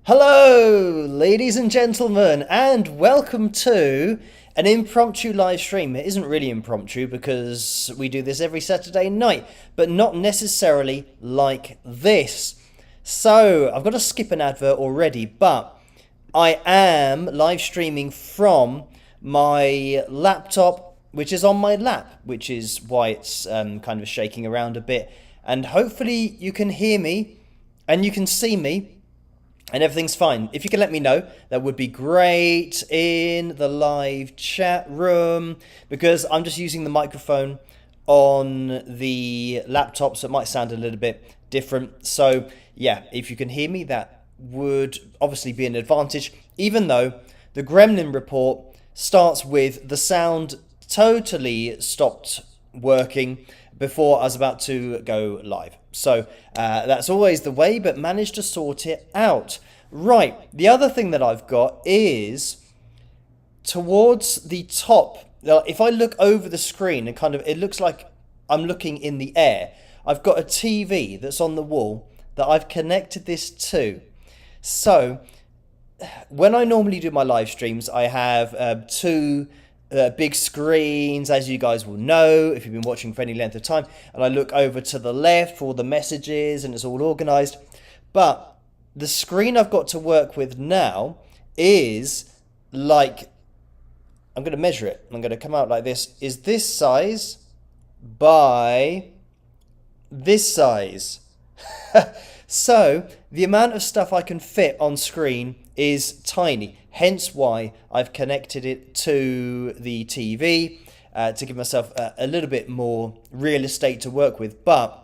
Hello, ladies and gentlemen, and welcome to an impromptu live stream. It isn't really impromptu because we do this every Saturday night, but not necessarily like this. So, I've got to skip an advert already, but I am live streaming from my laptop, which is on my lap, which is why it's kind of shaking around a bit. And hopefully, you can hear me and you can see me and everything's fine. If you can let me know, that would be great in the live chat room, because I'm just using the microphone on the laptop, so it might sound a little bit different. So yeah, if you can hear me, that would obviously be an advantage, even though the Gremlin report starts with the sound totally stopped working before I was about to go live. So that's always the way, but managed to sort it out. Right, the other thing that I've got is towards the top. If I look over the screen and kind of, it looks like I'm looking in the air. I've got a TV that's on the wall that I've connected this to. So when I normally do my live streams, I have two big screens, as you guys will know if you've been watching for any length of time, and I look over to the left for all the messages and it's all organized. But the screen I've got to work with now is like, I'm going to measure it. I'm going to come out like this. Is this size by this size? So the amount of stuff I can fit on screen is tiny, hence why I've connected it to the TV to give myself a little bit more real estate to work with, but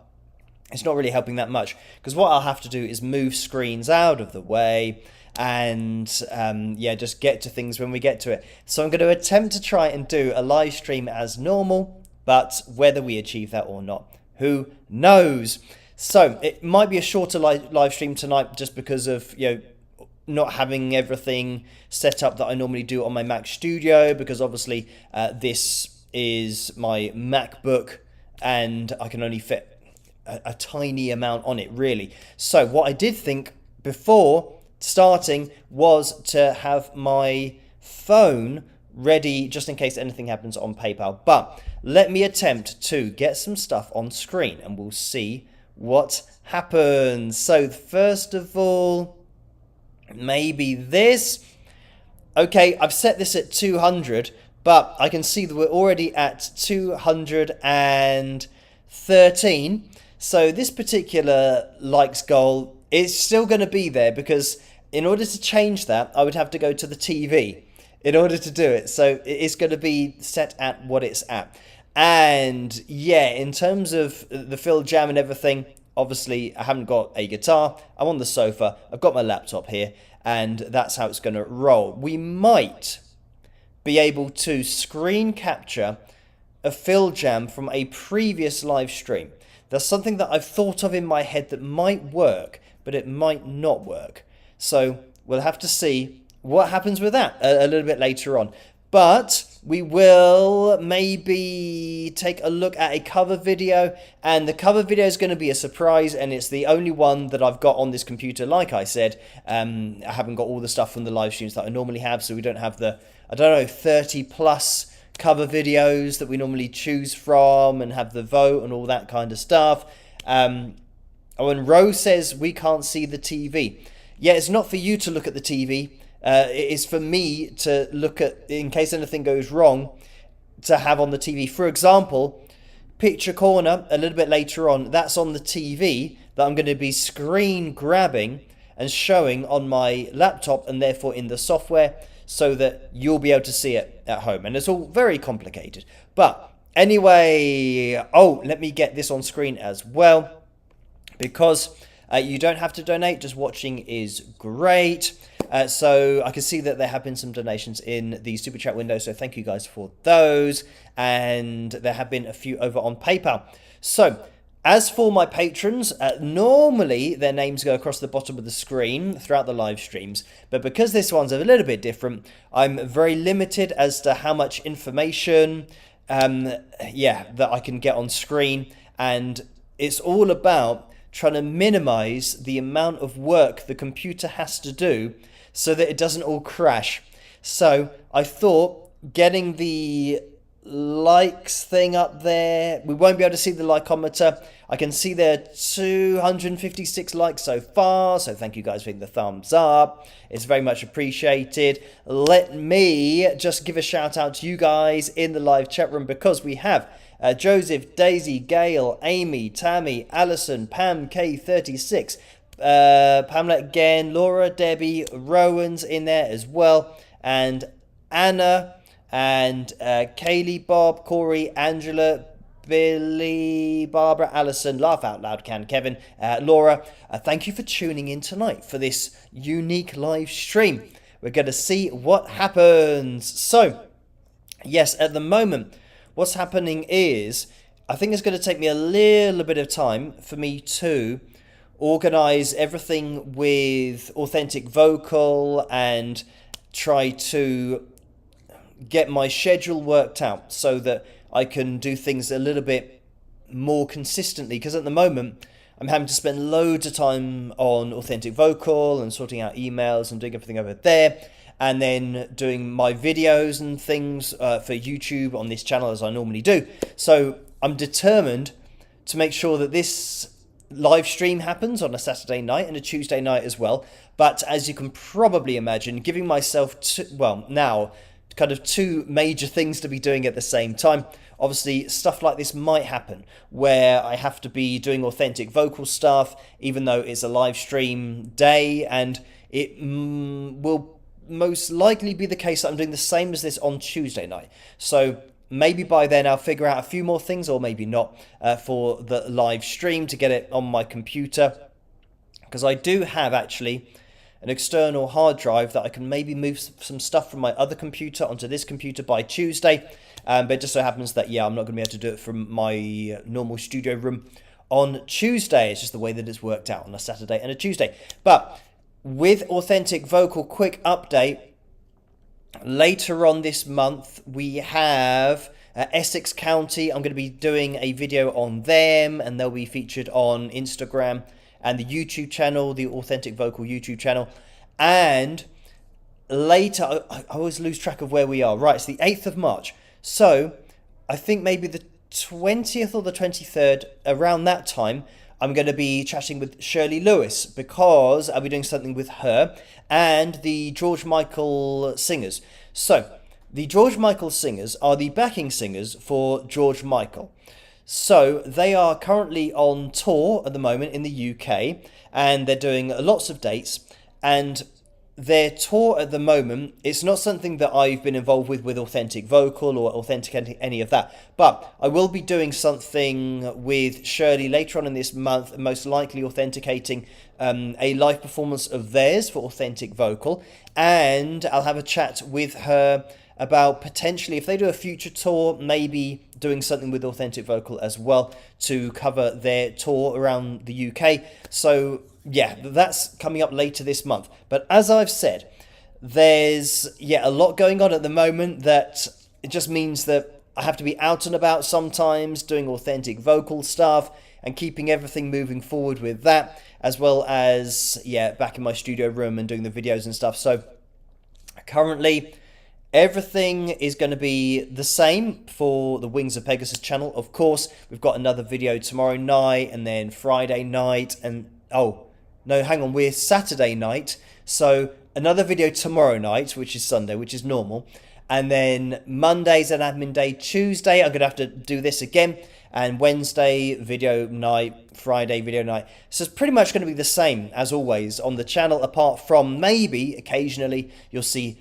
it's not really helping that much, because what I'll have to do is move screens out of the way and yeah, just get to things when we get to it. So I'm going to attempt to try and do a live stream as normal, but whether we achieve that or not, who knows? So it might be a shorter live stream tonight, just because of, not having everything set up that I normally do on my Mac Studio, because obviously this is my MacBook and I can only fit a tiny amount on it, really. So what I did think before starting was to have my phone ready just in case anything happens on PayPal. But let me attempt to get some stuff on screen and we'll see what happens. So first of all, maybe this. Okay, I've set this at 200, but I can see that we're already at 213. So this particular likes goal is still going to be there, because in order to change that, I would have to go to the TV in order to do it. So it's going to be set at what it's at. And yeah, in terms of the fill jam and everything, obviously I haven't got a guitar. I'm on the sofa. I've got my laptop here, and that's how it's going to roll. We might be able to screen capture a fill jam from a previous live stream. That's something that I've thought of in my head that might work, but it might not work. So we'll have to see what happens with that a little bit later on. But we will maybe take a look at a cover video, and the cover video is going to be a surprise, and it's the only one that I've got on this computer. Like I said, I haven't got all the stuff from the live streams that I normally have, so we don't have the, 30 plus cover videos that we normally choose from and have the vote and all that kind of stuff. And Rose says we can't see the TV. Yeah, it's not for you to look at the TV. It is for me to look at, in case anything goes wrong, to have on the TV. For example, picture corner a little bit later on, that's on the TV that I'm going to be screen grabbing and showing on my laptop, and therefore in the software, so that you'll be able to see it at home. And it's all very complicated. But anyway, let me get this on screen as well, because you don't have to donate, just watching is great. So I can see that there have been some donations in the super chat window, so thank you guys for those. And there have been a few over on PayPal. So as for my patrons, normally their names go across the bottom of the screen throughout the live streams, but because this one's a little bit different, I'm very limited as to how much information that I can get on screen. And it's all about trying to minimize the amount of work the computer has to do so that it doesn't all crash. So I thought getting the likes thing up there, we won't be able to see the likeometer. I can see there 256 likes so far, so thank you guys for hitting the thumbs up. It's very much appreciated. Let me just give a shout out to you guys in the live chat room, because we have Joseph, Daisy, Gail, Amy, Tammy, Alison, Pam K36, Pamela again, Laura, Debbie, Rowan's in there as well, and Anna, and Kaylee, Bob, Corey, Angela, Billy, Barbara, Alison, Laugh Out Loud, Kevin, Laura. Thank you for tuning in tonight for this unique live stream. We're going to see what happens. So, yes, at the moment, what's happening is, I think it's going to take me a little bit of time for me to organize everything with Authentic Vocal and try to get my schedule worked out so that I can do things a little bit more consistently, because at the moment I'm having to spend loads of time on Authentic Vocal and sorting out emails and doing everything over there, and then doing my videos and things for YouTube on this channel as I normally do. So I'm determined to make sure that this live stream happens on a Saturday night and a Tuesday night as well. But as you can probably imagine, giving myself now kind of two major things to be doing at the same time. Obviously, stuff like this might happen where I have to be doing Authentic Vocal stuff, even though it's a live stream day, and it will most likely be the case that I'm doing the same as this on Tuesday night. So maybe by then I'll figure out a few more things, or maybe not, for the live stream to get it on my computer, because I do have actually an external hard drive that I can maybe move some stuff from my other computer onto this computer by Tuesday. But it just so happens that, I'm not going to be able to do it from my normal studio room on Tuesday. It's just the way that it's worked out on a Saturday and a Tuesday. But with Authentic Vocal, quick update. Later on this month, we have Essex County. I'm going to be doing a video on them, and they'll be featured on Instagram and the YouTube channel, the Authentic Vocal YouTube channel. And later, I always lose track of where we are. Right, it's the 8th of March. So I think maybe the 20th or the 23rd, around that time, I'm going to be chatting with Shirley Lewis, because I'll be doing something with her and the George Michael singers. So the George Michael singers are the backing singers for George Michael. So they are currently on tour at the moment in the UK, and they're doing lots of dates, and their tour at the moment, it's not something that I've been involved with Authentic Vocal or Authentic any of that, but I will be doing something with Shirley later on in this month, most likely authenticating a live performance of theirs for Authentic Vocal, and I'll have a chat with her about potentially, if they do a future tour, maybe doing something with Authentic Vocal as well to cover their tour around the UK. So yeah, that's coming up later this month. But as I've said, there's a lot going on at the moment that it just means that I have to be out and about sometimes doing Authentic Vocal stuff and keeping everything moving forward with that, as well as back in my studio room and doing the videos and stuff. So currently everything is going to be the same for the Wings of Pegasus channel. Of course, we've got another video tomorrow night, and then Friday night, and we're Saturday night, so another video tomorrow night, which is Sunday, which is normal, and then Monday's an admin day. Tuesday I'm going to have to do this again, and Wednesday video night, Friday video night. So it's pretty much going to be the same as always on the channel, apart from maybe occasionally you'll see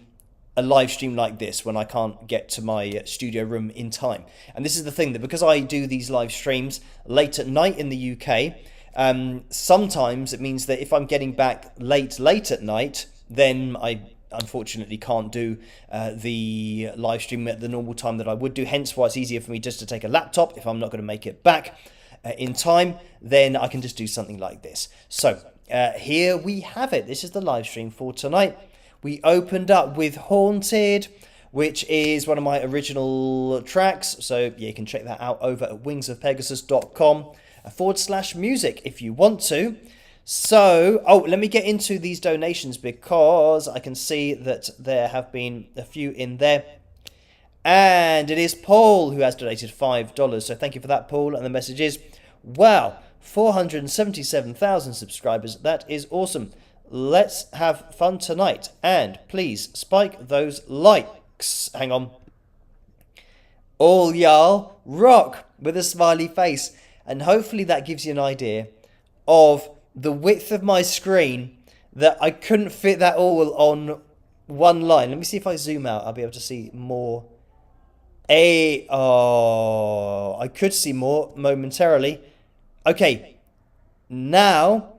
a live stream like this when I can't get to my studio room in time. And this is the thing, that because I do these live streams late at night in the UK, sometimes it means that if I'm getting back late at night, then I unfortunately can't do the live stream at the normal time that I would do. Hence why it's easier for me just to take a laptop if I'm not going to make it back in time. Then I can just do something like this. So here we have it. This is the live stream for tonight. We opened up with Haunted, which is one of my original tracks. So you can check that out over at wingsofpegasus.com. /music if you want to. So, let me get into these donations because I can see that there have been a few in there. And it is Paul who has donated $5. So thank you for that, Paul. And the message is, wow, 477,000 subscribers. That is awesome. Let's have fun tonight. And please spike those likes. Hang on. All y'all rock with a smiley face. And hopefully that gives you an idea of the width of my screen, that I couldn't fit that all on one line. Let me see if I zoom out. I'll be able to see more. I could see more momentarily. Okay, now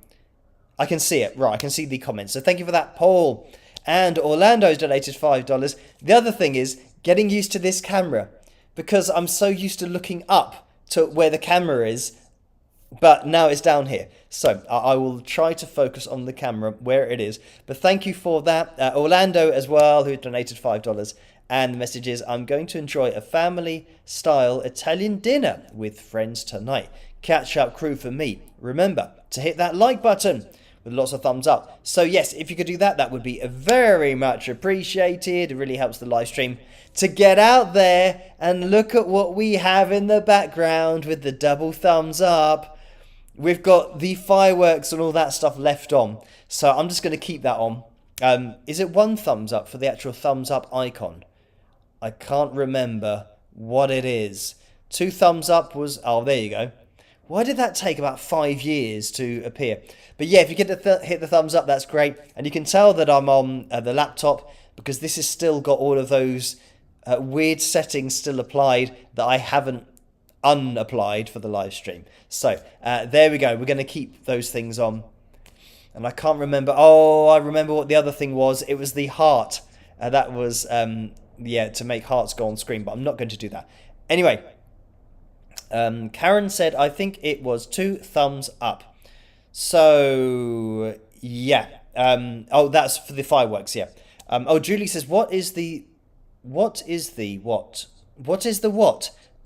I can see it. Right, I can see the comments. So thank you for that, Paul. And Orlando's donated $5. The other thing is getting used to this camera, because I'm so used to looking up to where the camera is, but now it's down here. So I will try to focus on the camera where it is. But thank you for that. Orlando as well, who donated $5. And the message is, I'm going to enjoy a family-style Italian dinner with friends tonight. Catch-up crew for me. Remember to hit that like button with lots of thumbs up. So yes, if you could do that, that would be very much appreciated. It really helps the live stream to get out there. And look at what we have in the background with the double thumbs up. We've got the fireworks and all that stuff left on. So I'm just going to keep that on. Is it one thumbs up for the actual thumbs up icon? I can't remember what it is. 2 thumbs up was... Oh, there you go. Why did that take about 5 years to appear? But yeah, if you get to hit the thumbs up, that's great. And you can tell that I'm on the laptop, because this has still got all of those weird settings still applied that I haven't unapplied for the live stream. So there we go. We're going to keep those things on. And I can't remember. Oh, I remember what the other thing was. It was the heart. That was... yeah, to make hearts go on screen, but I'm not going to do that. Anyway, Karen said, I think it was 2 thumbs up. So, yeah. That's for the fireworks, yeah. Julie says, what is the what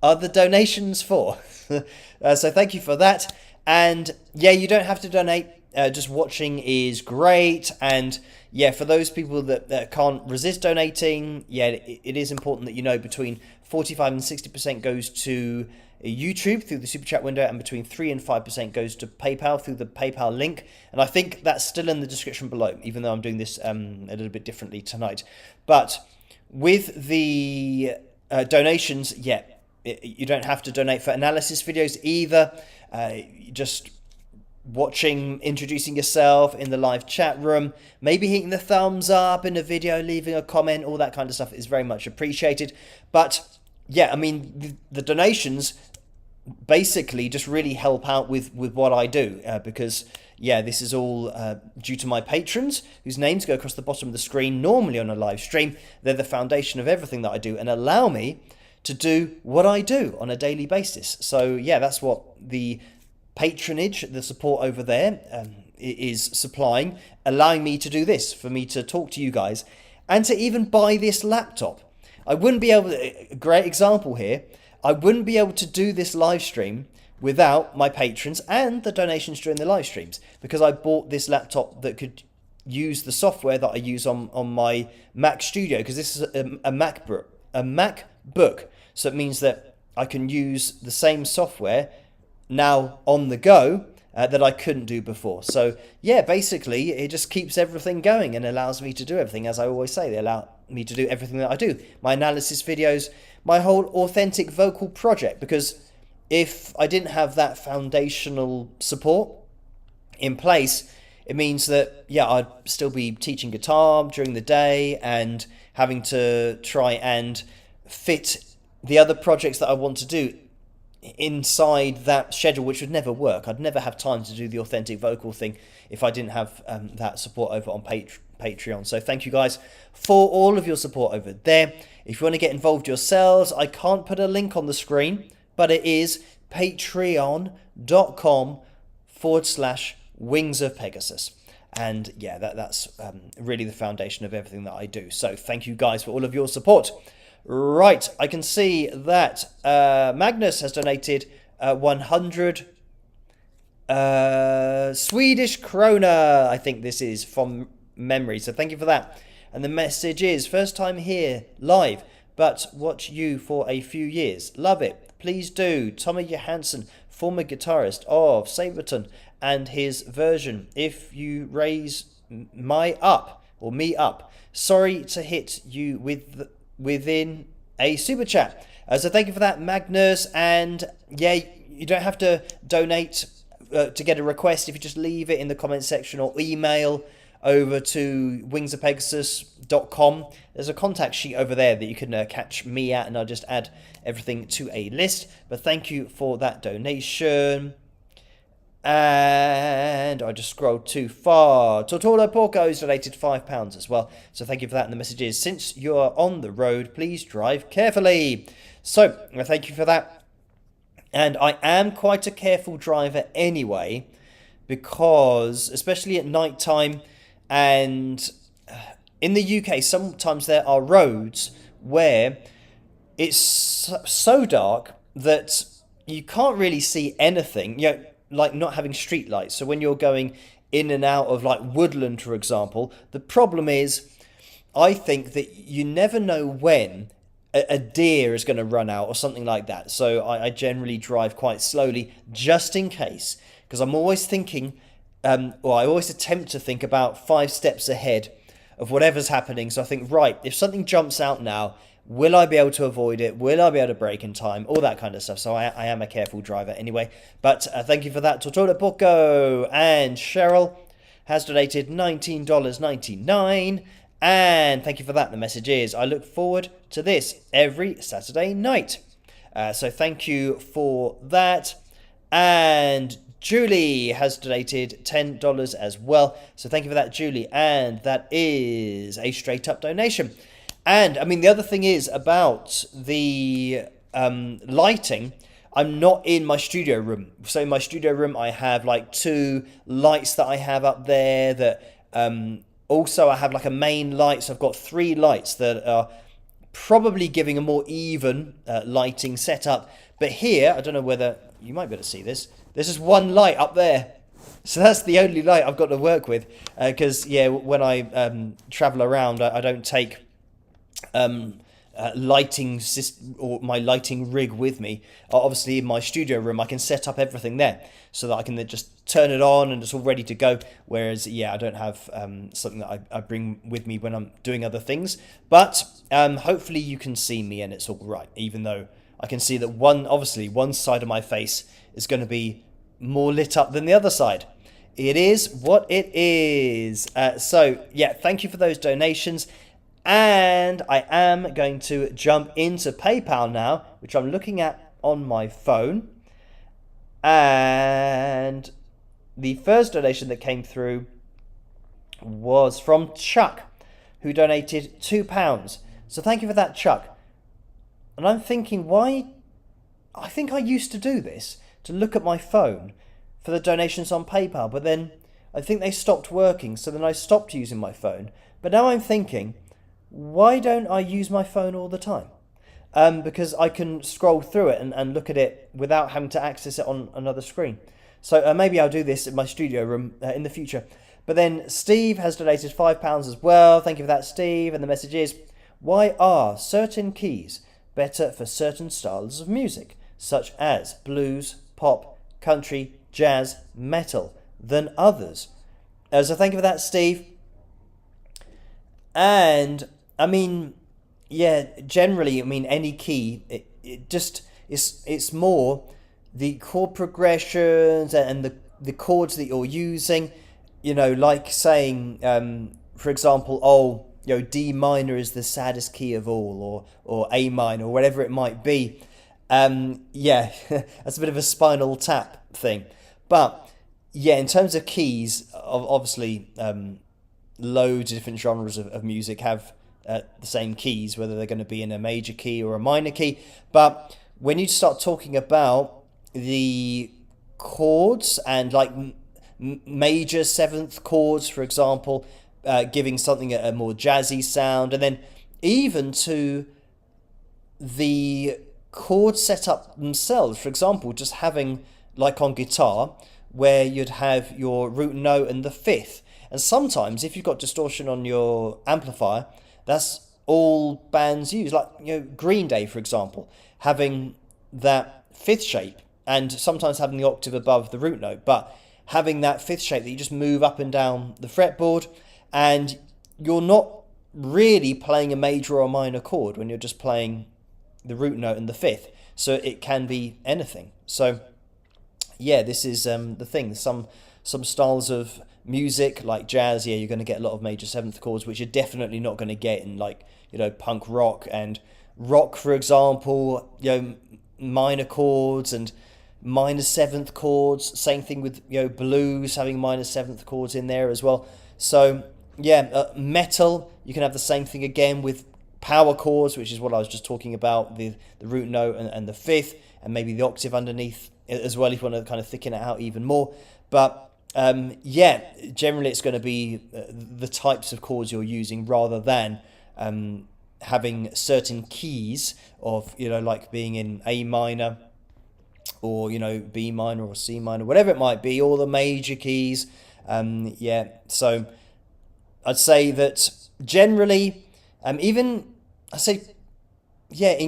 are the donations for? So thank you for that. And yeah, you don't have to donate. Just watching is great. And yeah, for those people that can't resist donating, yeah, it is important that you know between 45 and 60% goes to YouTube through the Super Chat window, and between 3 and 5% goes to PayPal through the PayPal link. And I think that's still in the description below, even though I'm doing this a little bit differently tonight. But with the donations, yeah, you don't have to donate for analysis videos either. Just watching, introducing yourself in the live chat room, maybe hitting the thumbs up in a video, leaving a comment, all that kind of stuff is very much appreciated. But yeah, I mean, the donations basically just really help out with what I do, because yeah, this is all due to my patrons, whose names go across the bottom of the screen normally on a live stream. They're the foundation of everything that I do and allow me to do what I do on a daily basis. So yeah, that's what the patronage, the support over there, is supplying, allowing me to do this, for me to talk to you guys, and to even buy this laptop. I wouldn't be able to, a great example here, I wouldn't be able to do this live stream without my patrons and the donations during the live streams, because I bought this laptop that could use the software that I use on my Mac Studio, because this is a MacBook, so it means that I can use the same software now on the go that I couldn't do before. So yeah, basically it just keeps everything going and allows me to do everything. As I always say, they allow me to do everything that I do. My analysis videos, my whole authentic vocal project, because if I didn't have that foundational support in place, it means that yeah, I'd still be teaching guitar during the day and having to try and fit the other projects that I want to do inside that schedule, which would never work. I'd never have time to do the authentic vocal thing if I didn't have that support over on Patreon. So thank you guys for all of your support over there. If you want to get involved yourselves, I can't put a link on the screen, but it is patreon.com/Wings of Pegasus. And yeah, that's really the foundation of everything that I do. So thank you guys for all of your support. Right, I can see that Magnus has donated 100 Swedish krona, I think this is from memory. So thank you for that. And the message is, first time here live, but watch you for a few years. Love it. Please do. Tommy Johansson, former guitarist of Sableton, and his version, If You Raise My Up, or Me Up. Sorry to hit you within a super chat. So thank you for that, Magnus. And yeah, you don't have to donate to get a request. If you just leave it in the comment section or email over to wingsofpegasus.com. There's a contact sheet over there that you can catch me at, and I'll just add everything to a list. But thank you for that donation. And I just scrolled too far. Tortolo Porco's donated £5 as well. So thank you for that. And the message is, since you're on the road, please drive carefully. So thank you for that. And I am quite a careful driver anyway, because especially at night time, and in the UK, sometimes there are roads where it's so dark that you can't really see anything, you know, like not having street lights. So when you're going in and out of like woodland, for example, the problem is, I think that you never know when a deer is going to run out or something like that. So I generally drive quite slowly just in case, because I'm always thinking, or I always attempt to think about 5 steps ahead of whatever's happening. So I think, right, if something jumps out now, will I be able to avoid it? Will I be able to brake in time? All that kind of stuff. So I am a careful driver anyway. But thank you for that, Tortolo Poco. And Cheryl has donated $19.99. And thank you for that. The message is, I look forward to this every Saturday night. So thank you for that. And Julie has donated $10 as well. So thank you for that, Julie. And that is a straight up donation. And I mean, the other thing is about the lighting. I'm not in my studio room. So in my studio room, I have like 2 lights that I have up there that also I have like a main light. So I've got 3 lights that are probably giving a more even lighting setup. But here, I don't know whether you might be able to see this. There's just 1 light up there. So that's the only light I've got to work with. Because, yeah, when I travel around, I don't take lighting system or my lighting rig with me. Obviously, in my studio room, I can set up everything there so that I can then just turn it on and it's all ready to go. Whereas, yeah, I don't have something that I bring with me when I'm doing other things. But hopefully you can see me and it's all right, even though I can see that one side of my face is going to be more lit up than the other side. It is what it is. So, yeah, thank you for those donations. And I am going to jump into PayPal now, which I'm looking at on my phone. And the first donation that came through was from Chuck, who donated £2. So thank you for that, Chuck. And I'm thinking, why? I think I used to do this, to look at my phone for the donations on PayPal. But then I think they stopped working. So then I stopped using my phone. But now I'm thinking, why don't I use my phone all the time? Because I can scroll through it and look at it without having to access it on another screen. So maybe I'll do this in my studio room in the future. But then Steve has donated £5 as well. Thank you for that, Steve. And the message is, why are certain keys better for certain styles of music, such as blues, pop, country, jazz, metal, than others? So thank you for that, Steve. And I mean, yeah, generally, I mean, any key, it just, it's more the chord progressions and the chords that you're using, you know, like saying, for example, oh, you know, D minor is the saddest key of all, or A minor, or whatever it might be. Yeah, that's a bit of a Spinal Tap thing. But yeah, in terms of keys, obviously, loads of different genres of music have the same keys, whether they're going to be in a major key or a minor key. But when you start talking about the chords and like major 7th chords, for example, giving something a more jazzy sound, and then even to the chord setup themselves, for example, just having, like on guitar, where you'd have your root note and the fifth. And sometimes, if you've got distortion on your amplifier, that's all bands use. Like, Green Day, for example, having that fifth shape and sometimes having the octave above the root note, but having that fifth shape that you just move up and down the fretboard, and you're not really playing a major or minor chord when you're just playing the root note and the fifth. So it can be anything. So yeah, this is the thing. Some styles of music like jazz, yeah, you're going to get a lot of major seventh chords, which you're definitely not going to get in like punk rock and rock, for example. Minor chords and minor seventh chords. Same thing with blues, having minor seventh chords in there as well. So yeah, metal, you can have the same thing again with power chords, which is what I was just talking about, the root note and the fifth, and maybe the octave underneath as well if you want to kind of thicken it out even more. But yeah, generally it's going to be the types of chords you're using rather than having certain keys of, like being in A minor or, B minor or C minor, whatever it might be, all the major keys. Yeah, so I'd say that generally, in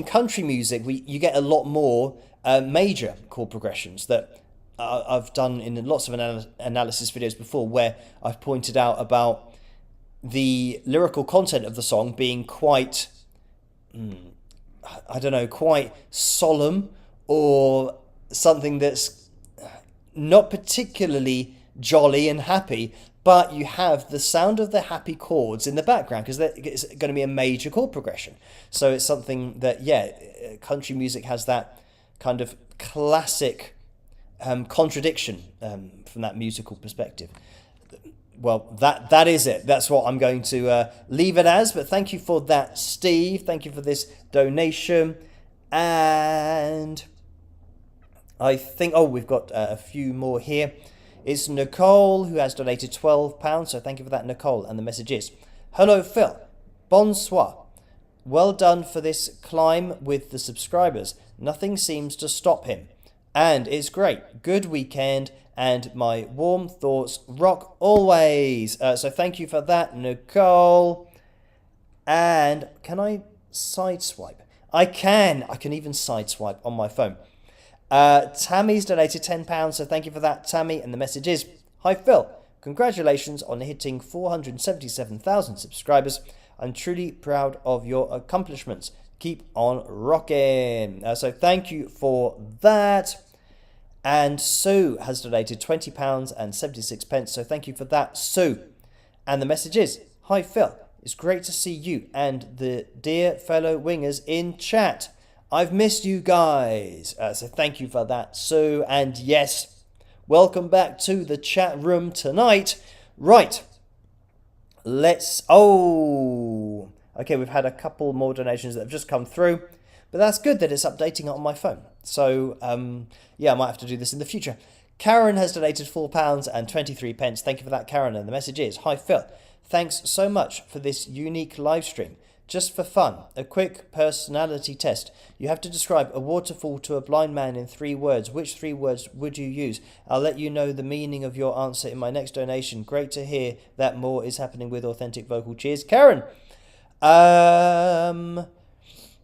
country music, you get a lot more major chord progressions that I've done in lots of analysis videos before, where I've pointed out about the lyrical content of the song being quite, quite solemn, or something that's not particularly jolly and happy, but you have the sound of the happy chords in the background because it's going to be a major chord progression. So it's something that, country music has that kind of classic contradiction from that musical perspective. Well, that is it. That's what I'm going to leave it as. But thank you for that, Steve. Thank you for this donation. And I think, we've got a few more here. It's Nicole who has donated £12. So thank you for that, Nicole. And the message is, hello, Phil. Bonsoir. Well done for this climb with the subscribers. Nothing seems to stop him. And it's great. Good weekend. And my warm thoughts rock always. So thank you for that, Nicole. And can I sideswipe? I can even sideswipe on my phone. Tammy's donated £10, so thank you for that, Tammy. And the message is, hi Phil, congratulations on hitting 477,000 subscribers. I'm truly proud of your accomplishments. Keep on rocking. So thank you for that. And Sue has donated £20 and 76 pence. So thank you for that, Sue. And the message is, hi Phil, it's great to see you and the dear fellow wingers in chat. I've missed you guys. So thank you for that, Sue. And yes, welcome back to the chat room tonight. Right. Okay, we've had a couple more donations that have just come through. But that's good that it's updating on my phone. So, I might have to do this in the future. Karen has donated £4 and 23 pence. Thank you for that, Karen. And the message is, hi Phil, thanks so much for this unique live stream. Just for fun, a quick personality test. You have to describe a waterfall to a blind man in 3 words. Which 3 words would you use? I'll let you know the meaning of your answer in my next donation. Great to hear that more is happening with authentic vocal. Cheers, Karen.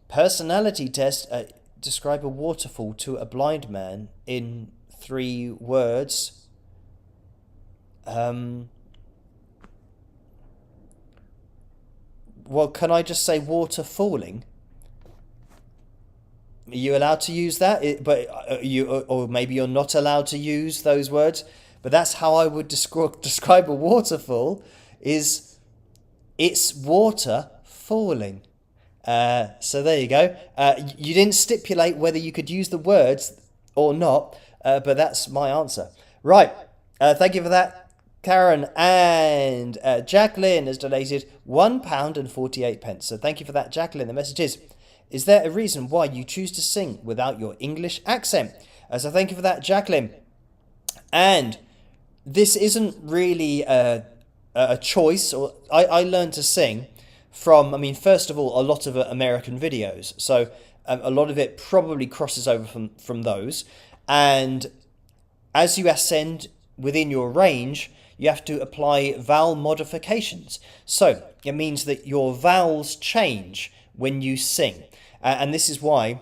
Personality test. Describe a waterfall to a blind man in 3 words. Well, can I just say water falling? Are you allowed to use that? Or maybe you're not allowed to use those words. But that's how I would describe a waterfall. Is it's water falling. So there you go. You didn't stipulate whether you could use the words or not, but that's my answer. Right. Thank you for that, Karen. And Jacqueline has donated £1 and 48 pence. So thank you for that, Jacqueline. The message is there a reason why you choose to sing without your English accent? So thank you for that, Jacqueline. And this isn't really a choice. Or I learned to sing from, first of all, a lot of American videos. So a lot of it probably crosses over from those. And as you ascend within your range, you have to apply vowel modifications. So it means that your vowels change when you sing. And this is why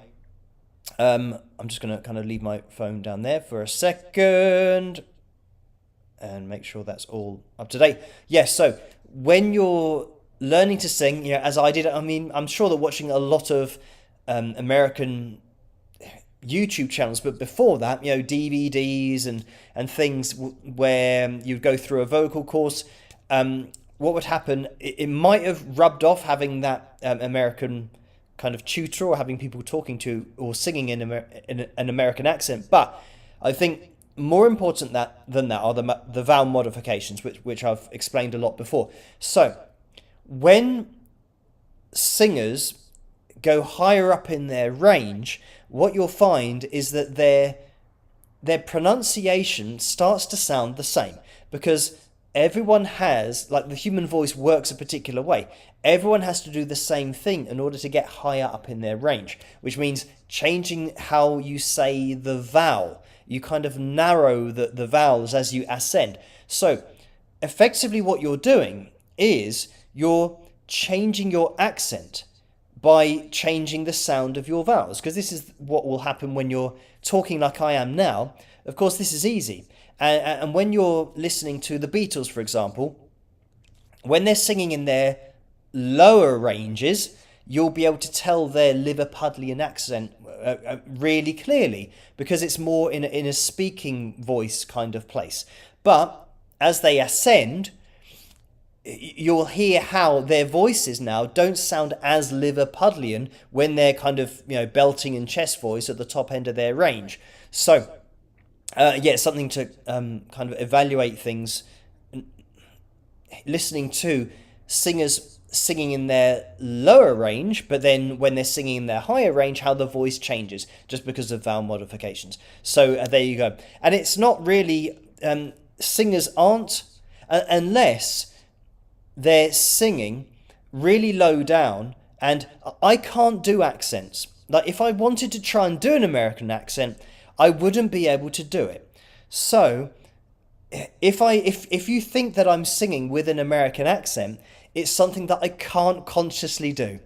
I'm just going to kind of leave my phone down there for a second and make sure that's all up to date. Yes, so when you're learning to sing, as I did, I mean, I'm sure that watching a lot of American YouTube channels, but before that, DVDs and things where you'd go through a vocal course, what would happen, it might have rubbed off having that American kind of tutor or having people talking to or singing in an American accent, but I think more important than that are the vowel modifications, which I've explained a lot before. So when singers go higher up in their range, what you'll find is that their pronunciation starts to sound the same, because everyone has, like, the human voice works a particular way. Everyone has to do the same thing in order to get higher up in their range, which means changing how you say the vowel. You kind of narrow the vowels as you ascend. So effectively what you're doing is you're changing your accent by changing the sound of your vowels, because this is what will happen when you're talking like I am now. Of course, this is easy. And when you're listening to the Beatles, for example, when they're singing in their lower ranges, you'll be able to tell their Liverpudlian accent really clearly, because it's more in a speaking voice kind of place. But as they ascend, you'll hear how their voices now don't sound as Liverpudlian when they're kind of belting in chest voice at the top end of their range. So it's something to kind of evaluate things, listening to singers singing in their lower range, but then when they're singing in their higher range, how the voice changes just because of vowel modifications. So there you go. And it's not really, singers aren't, unless they're singing really low down, and I can't do accents. Like, if I wanted to try and do an American accent, I wouldn't be able to do it. So if you think that I'm singing with an American accent, it's something that I can't consciously do.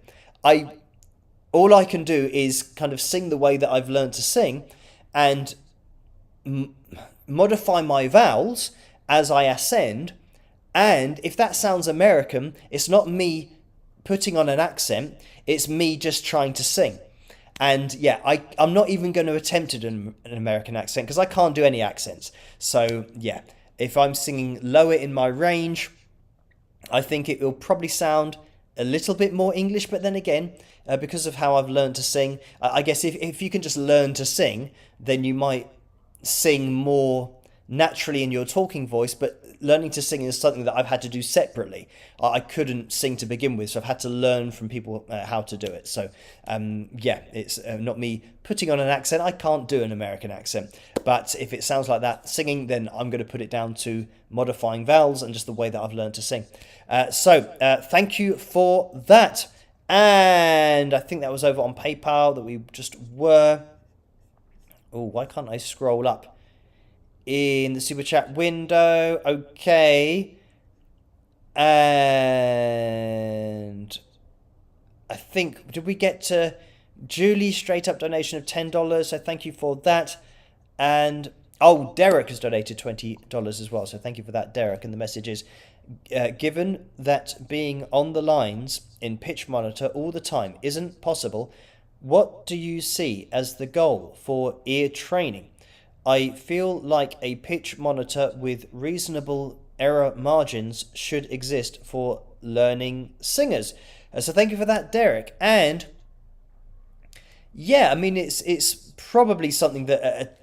All I can do is kind of sing the way that I've learned to sing, and modify my vowels as I ascend. And if that sounds American, it's not me putting on an accent, it's me just trying to sing. And I'm not even going to attempt an American accent, because I can't do any accents. So if I'm singing lower in my range, I think it will probably sound a little bit more English. But then again, because of how I've learned to sing, I guess if you can just learn to sing, then you might sing more naturally in your talking voice. But learning to sing is something that I've had to do separately. I couldn't sing to begin with, so I've had to learn from people how to do it. So it's not me putting on an accent. I can't do an American accent, but if it sounds like that singing, then I'm going to put it down to modifying vowels and just the way that I've learned to sing. Thank you for that. And I think that was over on PayPal that we just were. Oh, why can't I scroll up in the super chat window? Okay. And I think, did we get to Julie's straight up donation of $10? So thank you for that. And Derek has donated $20 as well. So thank you for that, Derek. And the message is, given that being on the lines in pitch monitor all the time isn't possible, what do you see as the goal for ear training? I feel like a pitch monitor with reasonable error margins should exist for learning singers. So thank you for that, Derek. And I mean, it's probably something that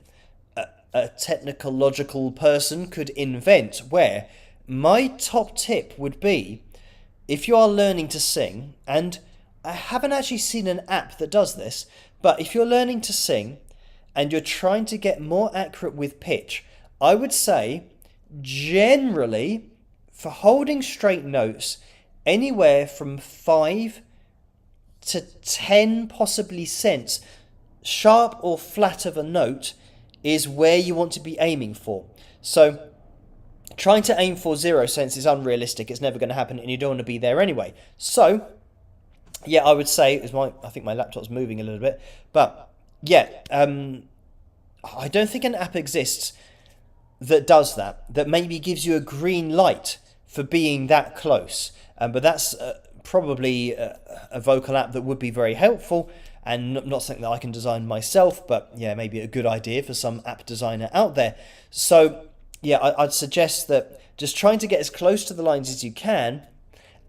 a technological person could invent, where my top tip would be, if you are learning to sing, and I haven't actually seen an app that does this, but if you're learning to sing and you're trying to get more accurate with pitch, I would say generally, for holding straight notes, anywhere from 5 to 10 possibly cents sharp or flat of a note is where you want to be aiming for. So trying to aim for 0 cents is unrealistic. It's never going to happen, and you don't want to be there anyway. So yeah, I would say I think my laptop's moving a little bit, but yeah, I don't think an app exists that does that maybe gives you a green light for being that close. But that's probably a vocal app that would be very helpful, and not something that I can design myself, but yeah, maybe a good idea for some app designer out there. So yeah, I'd suggest that just trying to get as close to the lines as you can.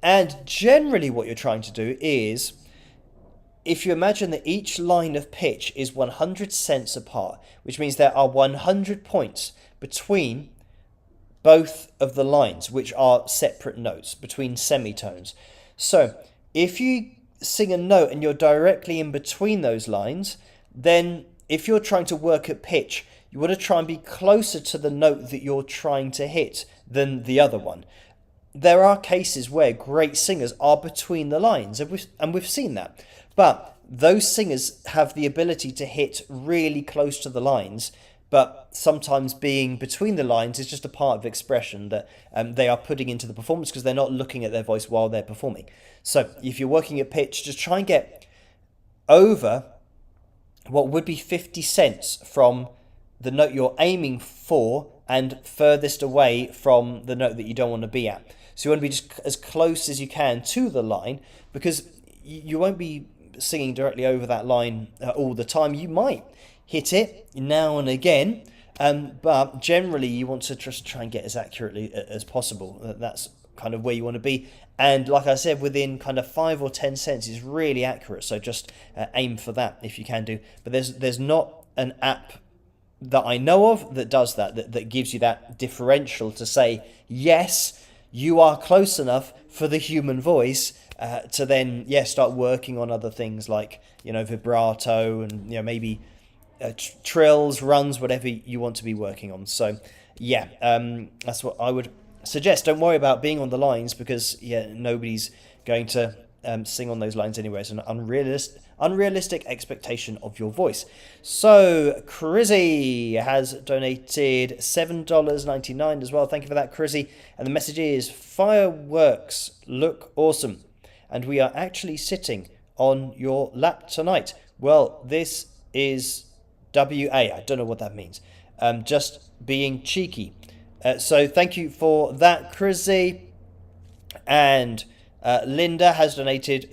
And generally what you're trying to do is, if you imagine that each line of pitch is 100 cents apart, which means there are 100 points between both of the lines, which are separate notes, between semitones. So if you sing a note and you're directly in between those lines, then if you're trying to work at pitch, you want to try and be closer to the note that you're trying to hit than the other one. There are cases where great singers are between the lines, and we've seen that. But those singers have the ability to hit really close to the lines, but sometimes being between the lines is just a part of expression that they are putting into the performance because they're not looking at their voice while they're performing. So if you're working at pitch, just try and get over what would be 50 cents from the note you're aiming for and furthest away from the note that you don't want to be at. So you want to be just as close as you can to the line, because you won't be singing directly over that line all the time. You might hit it now and again, but generally you want to just try and get as accurately as possible. That's kind of where you want to be. And like I said, within kind of 5 or 10 cents is really accurate. So just aim for that if you can do. But there's not an app that I know of that does that gives you that differential to say, yes, you are close enough for the human voice to then, start working on other things like, vibrato and, maybe trills, runs, whatever you want to be working on. So, that's what I would suggest. Don't worry about being on the lines because, nobody's going to sing on those lines anyway. It's an unrealistic expectation of your voice. So Chrissy has donated $7.99 as well. Thank you for that, Chrissy. And the message is, fireworks look awesome, and we are actually sitting on your lap tonight. Well, this is WA. I don't know what that means. Just being cheeky. So thank you for that, Chrissy. And Linda has donated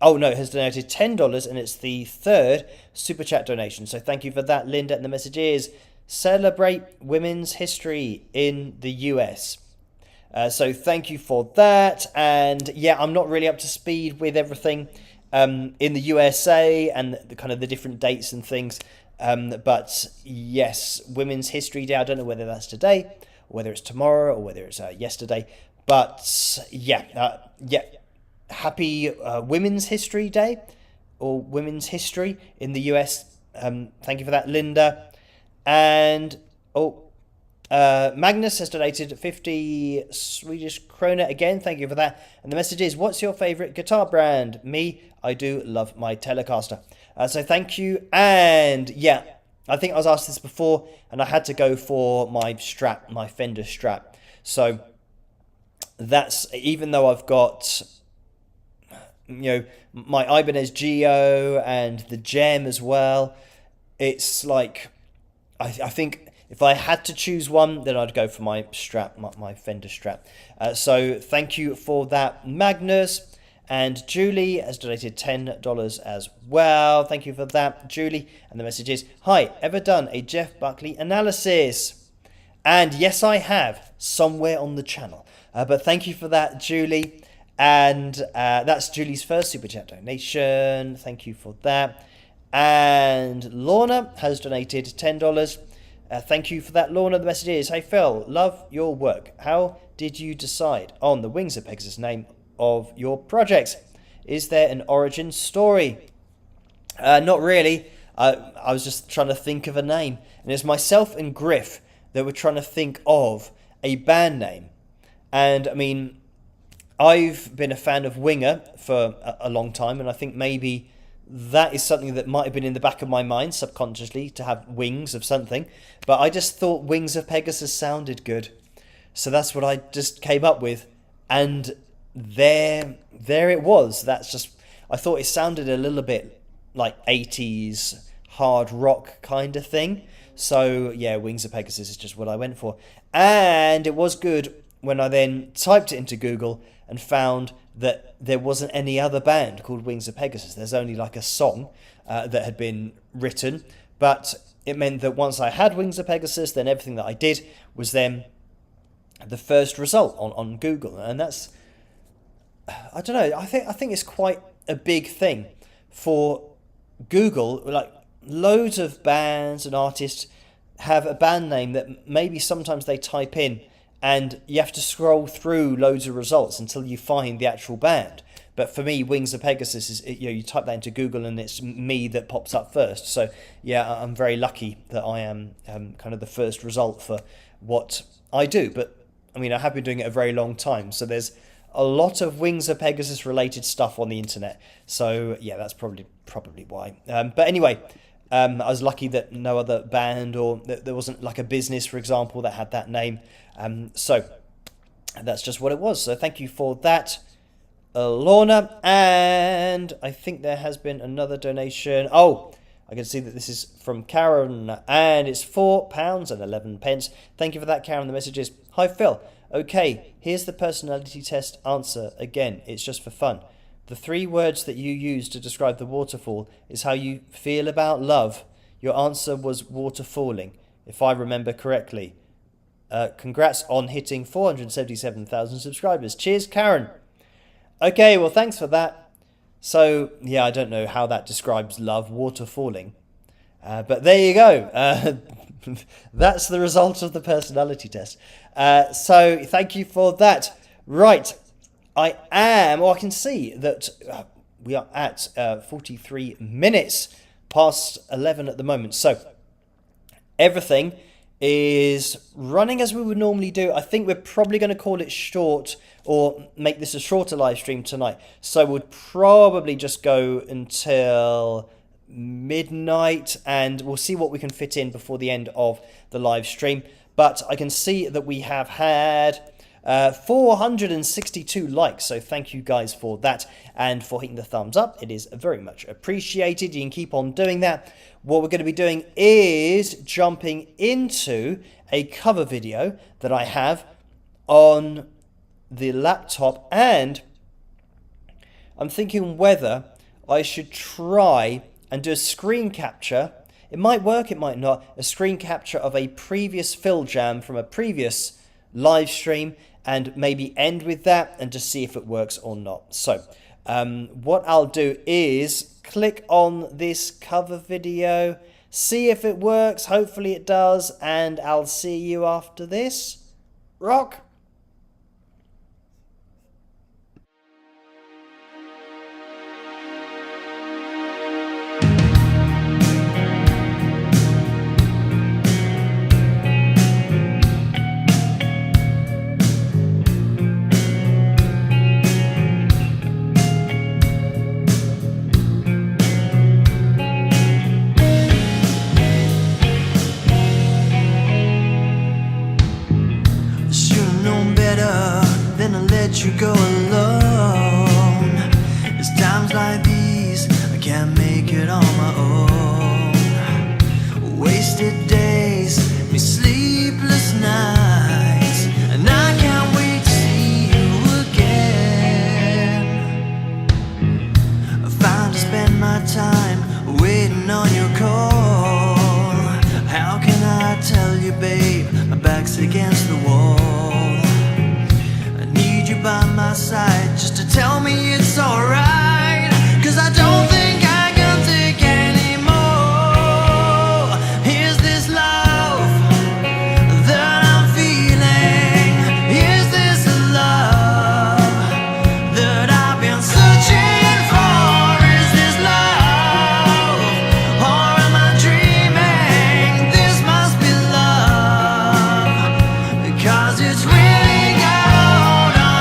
has donated $10, and it's the third super chat donation. So thank you for that, Linda. And the message is, celebrate women's history in the US. So thank you for that. And I'm not really up to speed with everything in the USA and the different dates and things. But yes, Women's History Day. I don't know whether that's today, or whether it's tomorrow, or whether it's yesterday. But happy Women's History Day, or Women's History in the US. Thank you for that, Linda. And Magnus has donated 50 Swedish krona again. Thank you for that. And the message is, what's your favorite guitar brand? Me, I do love my Telecaster. So thank you. And I think I was asked this before, and I had to go for my Strat, my Fender Strat. So that's, even though I've got my Ibanez Geo and the Gem as well, it's like I think if I had to choose one, then I'd go for my Strat, my Fender Strat. So thank you for that, Magnus. And Julie has donated $10 as well. Thank you for that, Julie. And the message is, hi, ever done a Jeff Buckley analysis? And yes, I have, somewhere on the channel. But thank you for that, Julie. And that's Julie's first super chat donation. Thank you for that. And Lorna has donated $10. Thank you for that, Lorna. The message is, hey Phil, love your work. How did you decide on the Wings of Pegasus name of your projects? Is there an origin story? Not really. I was just trying to think of a name. And it's myself and Griff that were trying to think of a band name. And I mean, I've been a fan of Winger for a long time, and I think maybe that is something that might have been in the back of my mind subconsciously, to have wings of something. But I just thought Wings of Pegasus sounded good. So that's what I just came up with. And there it was. That's just, I thought it sounded a little bit like 80s hard rock kind of thing. So yeah, Wings of Pegasus is just what I went for. And it was good when I then typed it into Google and found that there wasn't any other band called Wings of Pegasus. There's only like a song that had been written. But it meant that once I had Wings of Pegasus, then everything that I did was then the first result on Google. And that's, I don't know, I think it's quite a big thing for Google. Like, loads of bands and artists have a band name that maybe sometimes they type in and you have to scroll through loads of results until you find the actual band. But for me, Wings of Pegasus is, you type that into Google and it's me that pops up first. So yeah, I'm very lucky that I am kind of the first result for what I do. But I mean, I have been doing it a very long time, so there's a lot of Wings of Pegasus related stuff on the internet. So yeah, that's probably why. But anyway, I was lucky that no other band, or that there wasn't like a business, for example, that had that name. So that's just what it was. So thank you for that, Lorna. And I think there has been another donation. Oh, I can see that this is from Karen, and it's £4.11. Thank you for that, Karen. The message is, "Hi Phil. Okay, here's the personality test answer again. It's just for fun. The 3 words that you use to describe the waterfall is how you feel about love. Your answer was waterfalling, if I remember correctly. Congrats on hitting 477,000 subscribers. Cheers, Karen." Okay, well, thanks for that. So, yeah, I don't know how that describes love, waterfalling. But there you go. That's the result of the personality test. So thank you for that. Right. I can see that we are at 43 minutes past 11 at the moment. So everything is running as we would normally do. I think we're probably going to call it short, or make this a shorter live stream tonight. So we'll probably just go until midnight, and we'll see what we can fit in before the end of the live stream. But I can see that we have had 462 likes, so thank you guys for that, and for hitting the thumbs up. It is very much appreciated. You can keep on doing that. What we're going to be doing is jumping into a cover video that I have on the laptop, and I'm thinking whether I should try and do a screen capture. It might work, it might not. A screen capture of a previous Phil Jam from a previous live stream, and maybe end with that and just see if it works or not. So what I'll do is click on this cover video, see if it works. Hopefully it does, and I'll see you after this. Rock. You go alone. It's times like these I can't make it on my own. Wasted days, me sleepless nights, and I can't wait to see you again. I found to spend my time waiting on your call. How can I tell you, babe, my back's against the wall. By my side just to tell me it's alright, 'cause I don't think I can take anymore. Is this love that I'm feeling? Is this a love that I've been searching for? Is this love, or am I dreaming? This must be love, 'cause it's really got hold on.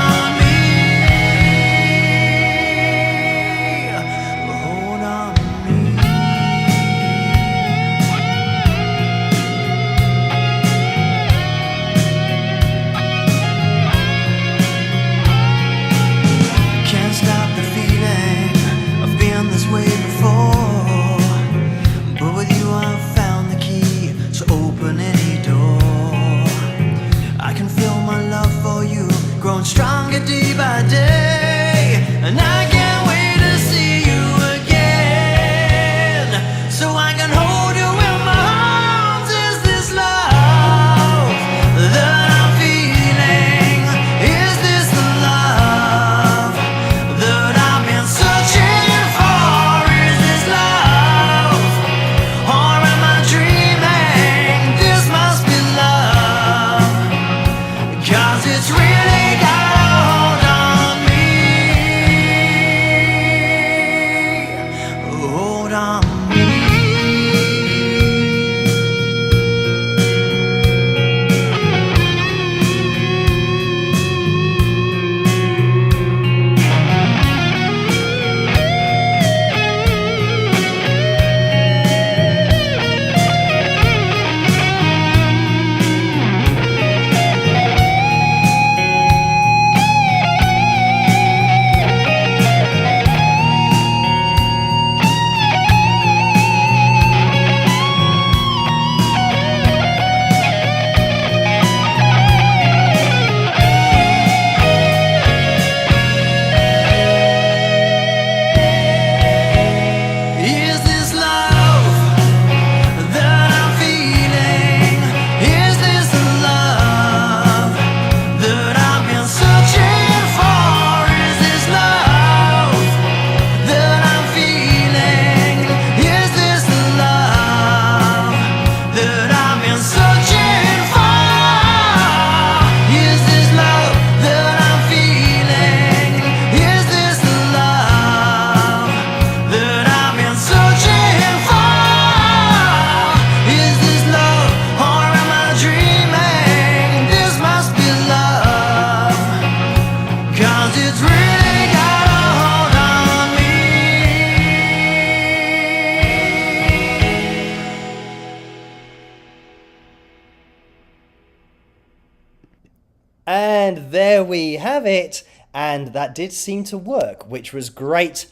there we have it. And that did seem to work, which was great.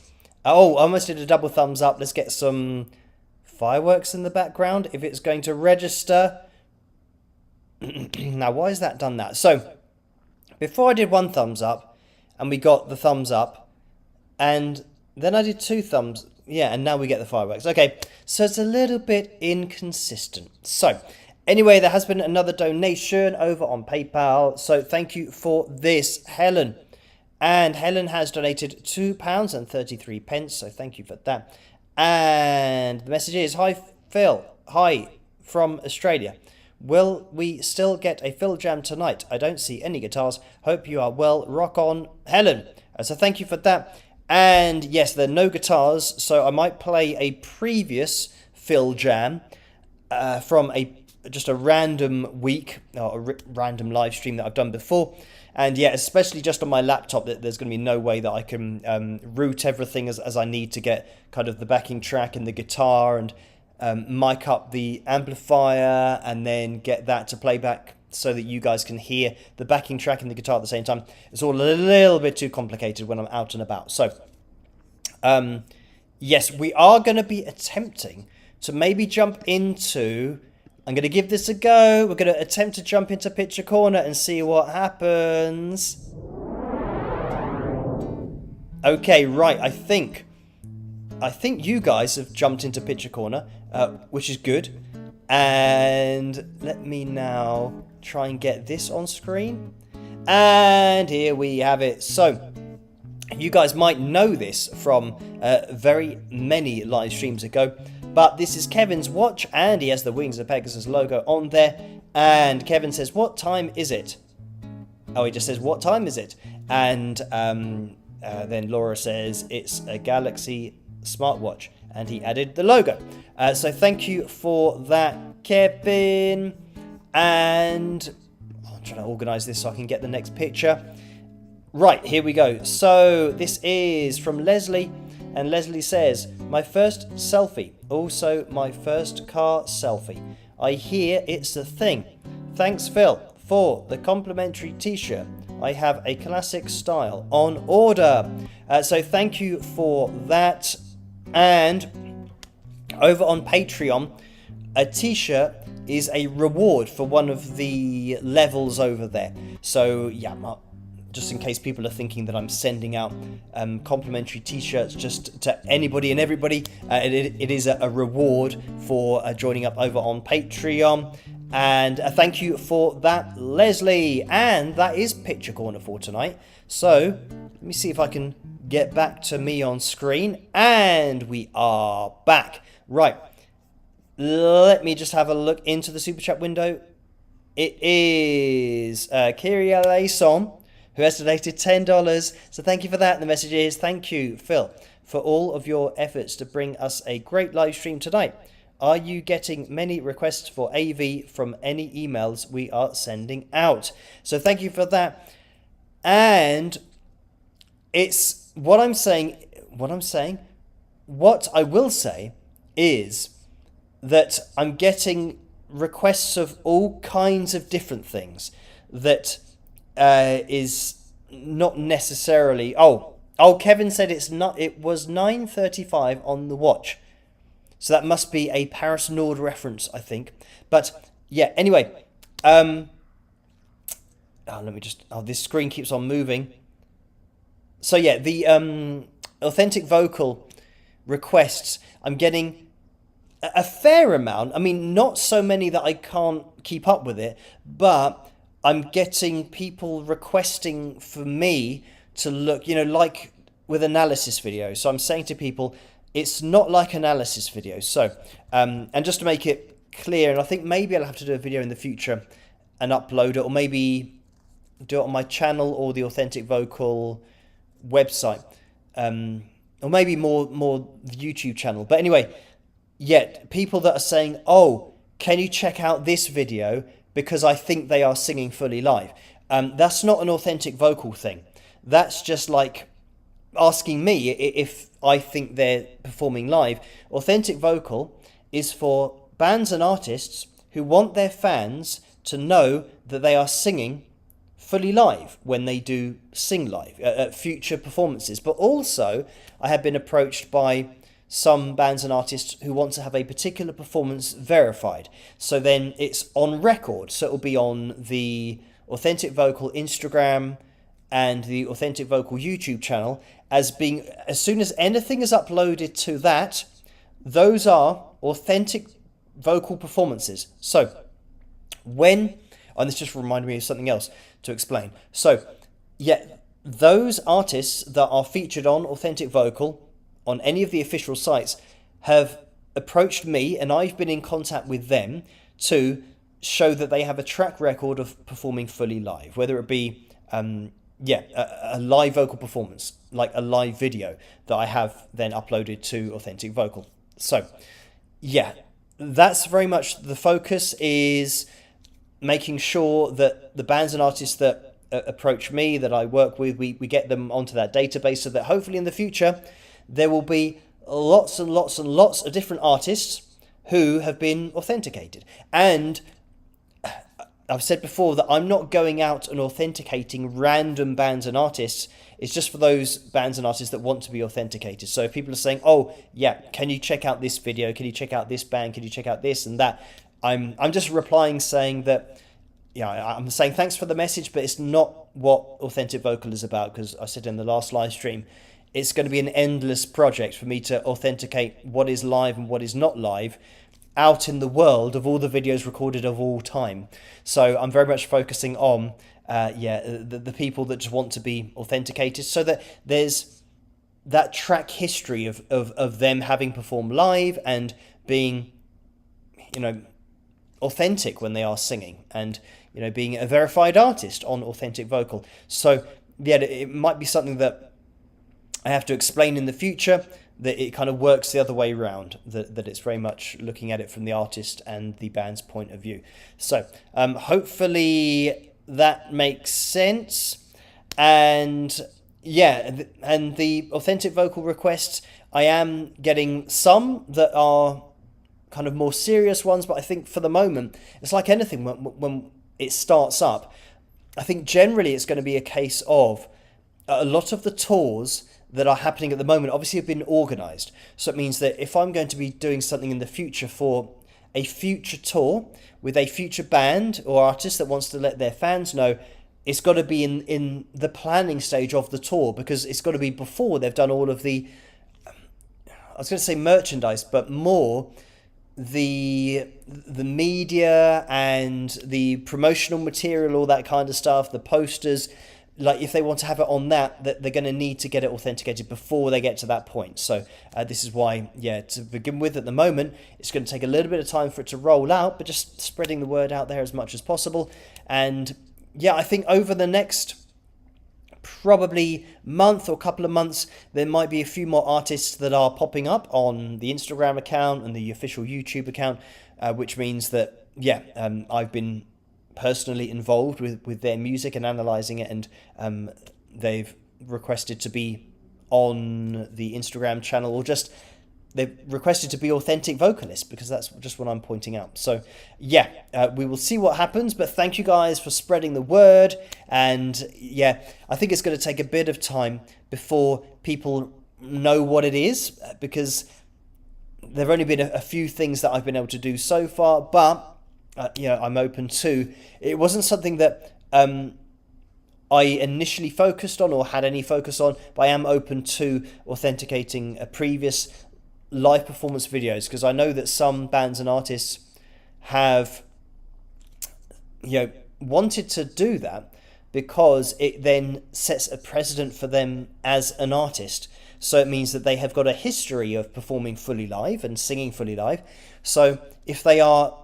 Oh, I almost did a double thumbs up. Let's get some fireworks in the background if it's going to register. Now, why has that done that? So, before I did one thumbs up, and we got the thumbs up, and then I did two thumbs. Yeah, and now we get the fireworks. Okay, so it's a little bit inconsistent. So, anyway, there has been another donation over on PayPal. So, thank you for this, Helen. And Helen has donated £2.33. So, thank you for that. And the message is, hi, Phil. Hi, from Australia. Will we still get a Phil Jam tonight? I don't see any guitars. Hope you are well. Rock on, Helen. So thank you for that. And yes, there are no guitars, so I might play a previous Phil Jam from just a random week, or a random live stream that I've done before. And yeah, especially just on my laptop, there's going to be no way that I can route everything as I need to get kind of the backing track and the guitar and mic up the amplifier and then get that to play back so that you guys can hear the backing track and the guitar at the same time. It's all a little bit too complicated when I'm out and about. So, yes, we are going to be attempting to maybe jump into... I'm going to give this a go. We're going to attempt to jump into Picture Corner and see what happens. Okay, right, I think you guys have jumped into Picture Corner, which is good. And let me now try and get this on screen. And here we have it. So, you guys might know this from very many live streams ago. But this is Kevin's watch, and he has the Wings of Pegasus logo on there. And Kevin says, what time is it? Oh, he just says, what time is it? And then Laura says, it's a Galaxy smartwatch. And he added the logo. So thank you for that, Kevin. And I'm trying to organise this so I can get the next picture. Right, here we go. So this is from Leslie. And Leslie says, my first selfie, also my first car selfie. I hear it's the thing. Thanks, Phil, for the complimentary t-shirt. I have a classic style on order. So thank you for that. And over on Patreon, a t-shirt is a reward for one of the levels over there. So yeah, just in case people are thinking that I'm sending out complimentary t-shirts just to anybody and everybody, it is a reward for joining up over on Patreon. And thank you for that, Leslie. And that is Picture Corner for tonight. So let me see if I can get back to me on screen. And we are back. Right. Let me just have a look into the Super Chat window. It is Kyrie Layson, who has donated $10. So thank you for that. And the message is, thank you, Phil, for all of your efforts to bring us a great live stream tonight. Are you getting many requests for AV from any emails we are sending out? So thank you for that. And it's what I will say is that I'm getting requests of all kinds of different things that is not necessarily... Oh, Kevin said it was 9:35 on the watch. So that must be a Paris Nord reference, I think. But yeah, anyway. This screen keeps on moving. So yeah, the authentic vocal requests, I'm getting a fair amount. I mean, not so many that I can't keep up with it, but I'm getting people requesting for me to look, like with analysis videos. So I'm saying to people, it's not like analysis videos. So, and just to make it clear, and I think maybe I'll have to do a video in the future and upload it, or maybe do it on my channel or the Authentic Vocal website, or maybe more the YouTube channel. But anyway, people that are saying, oh, can you check out this video because I think they are singing fully live. That's not an authentic vocal thing. That's just like asking me if I think they're performing live. Authentic vocal is for bands and artists who want their fans to know that they are singing fully live when they do sing live at future performances. But also I have been approached by some bands and artists who want to have a particular performance verified. So then it's on record. So it'll be on the Authentic Vocal Instagram and the Authentic Vocal YouTube channel as soon as anything is uploaded to that, those are authentic vocal performances. So and this just reminded me of something else to explain. So yeah, those artists that are featured on Authentic Vocal on any of the official sites have approached me, and I've been in contact with them to show that they have a track record of performing fully live, whether it be a live vocal performance, like a live video that I have then uploaded to Authentic Vocal. So yeah, that's very much the focus, is making sure that the bands and artists that approach me, that I work with, we get them onto that database, so that hopefully in the future there will be lots and lots and lots of different artists who have been authenticated. And I've said before that I'm not going out and authenticating random bands and artists. It's just for those bands and artists that want to be authenticated. So if people are saying, oh yeah, can you check out this video? Can you check out this band? Can you check out this and that? I'm just replying saying that, I'm saying thanks for the message, but it's not what Authentic Vocal is about, because I said in the last live stream, it's going to be an endless project for me to authenticate what is live and what is not live out in the world of all the videos recorded of all time. So I'm very much focusing on the people that just want to be authenticated, so that there's that track history of them having performed live and being authentic when they are singing, and being a verified artist on Authentic Vocal. So yeah, it might be something that I have to explain in the future, that it kind of works the other way around, that it's very much looking at it from the artist and the band's point of view. So hopefully that makes sense. And yeah, and the Authentic Vocal requests, I am getting some that are kind of more serious ones, but I think for the moment, it's like anything, when it starts up, I think generally it's going to be a case of a lot of the tours that are happening at the moment obviously have been organised. So it means that if I'm going to be doing something in the future for a future tour with a future band or artist that wants to let their fans know, it's got to be in the planning stage of the tour, because it's got to be before they've done all of the, I was going to say merchandise, but more the media and the promotional material, all that kind of stuff, the posters. Like if they want to have it on that they're going to need to get it authenticated before they get to that point. So this is why, to begin with, at the moment, it's going to take a little bit of time for it to roll out, but just spreading the word out there as much as possible. And yeah, I think over the next probably month or couple of months, there might be a few more artists that are popping up on the Instagram account and the official YouTube account, which means that, I've been personally involved with their music and analysing it, and they've requested to be on the Instagram channel, or just they've requested to be authentic vocalists, because that's just what I'm pointing out. So we will see what happens, but thank you guys for spreading the word. And I think it's going to take a bit of time before people know what it is, because there have only been a few things that I've been able to do so far, but I'm open to. It wasn't something that I initially focused on or had any focus on, but I am open to authenticating a previous live performance videos, because I know that some bands and artists have wanted to do that, because it then sets a precedent for them as an artist. So it means that they have got a history of performing fully live and singing fully live. So if they are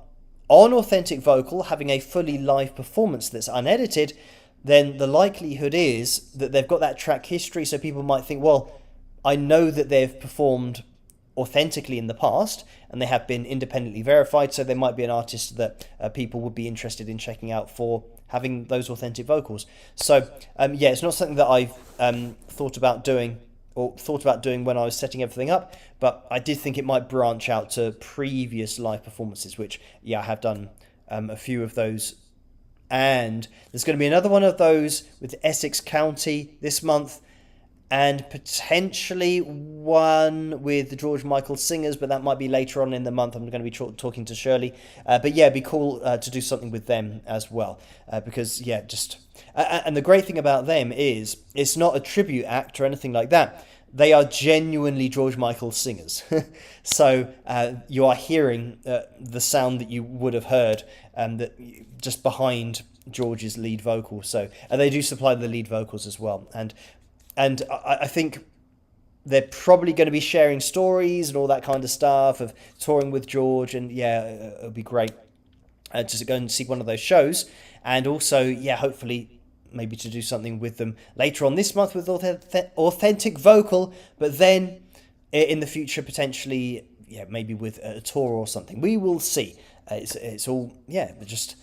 on Authentic Vocal having a fully live performance that's unedited, then the likelihood is that they've got that track history. So people might think, well, I know that they've performed authentically in the past and they have been independently verified, so there might be an artist that people would be interested in checking out for having those authentic vocals. So it's not something that I've thought about doing when I was setting everything up, but I did think it might branch out to previous live performances, which I have done a few of those And there's going to be another one of those with Essex County this month, and potentially one with the George Michael Singers, but that might be later on in the month. I'm going to be talking to Shirley. But yeah, it'd be cool to do something with them as well. Because, yeah, just... and the great thing about them is it's not a tribute act or anything like that. They are genuinely George Michael singers. So you are hearing the sound that you would have heard that just behind George's lead vocal. So they do supply the lead vocals as well. And I think they're probably going to be sharing stories and all that kind of stuff of touring with George. And yeah, it'll be great to go and see one of those shows. And also, yeah, hopefully maybe to do something with them later on this month with Authentic Vocal, but then in the future potentially, yeah, maybe with a tour or something. We will see. It's all, yeah, just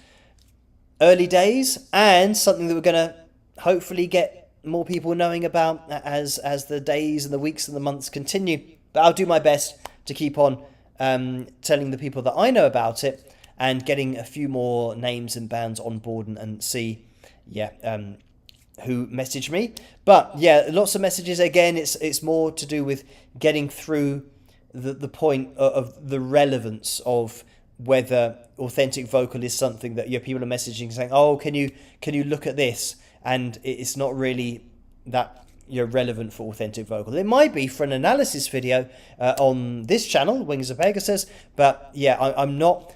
early days, and something that we're going to hopefully get more people knowing about as the days and the weeks and the months continue. But I'll do my best to keep on telling the people that I know about it and getting a few more names and bands on board and see who messaged me. But yeah, lots of messages. Again, it's more to do with getting through the point of the relevance of whether Authentic Vocal is something that people are messaging saying, oh, can you look at this? And it's not really that relevant for Authentic Vocal. It might be for an analysis video on this channel, Wings of Pegasus, but yeah, I'm not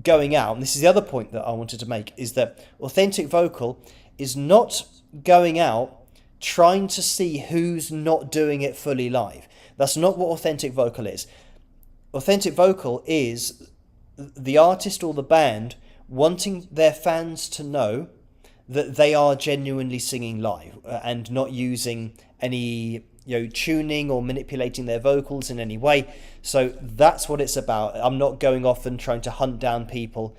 going out, and this is the other point that I wanted to make, is that Authentic Vocal is not going out trying to see who's not doing it fully live. That's not what Authentic Vocal is. Authentic Vocal is the artist or the band wanting their fans to know that they are genuinely singing live and not using any tuning or manipulating their vocals in any way. So that's what it's about. I'm not going off and trying to hunt down people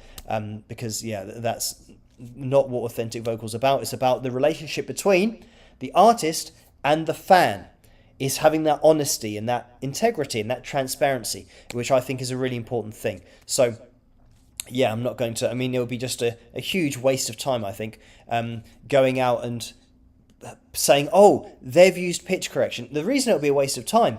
because that's not what Authentic Vocal's about. It's about the relationship between the artist and the fan, is having that honesty and that integrity and that transparency, which I think is a really important thing. So yeah, I'm not going to, it would be just a huge waste of time, I think, going out and saying, oh, they've used pitch correction. The reason it would be a waste of time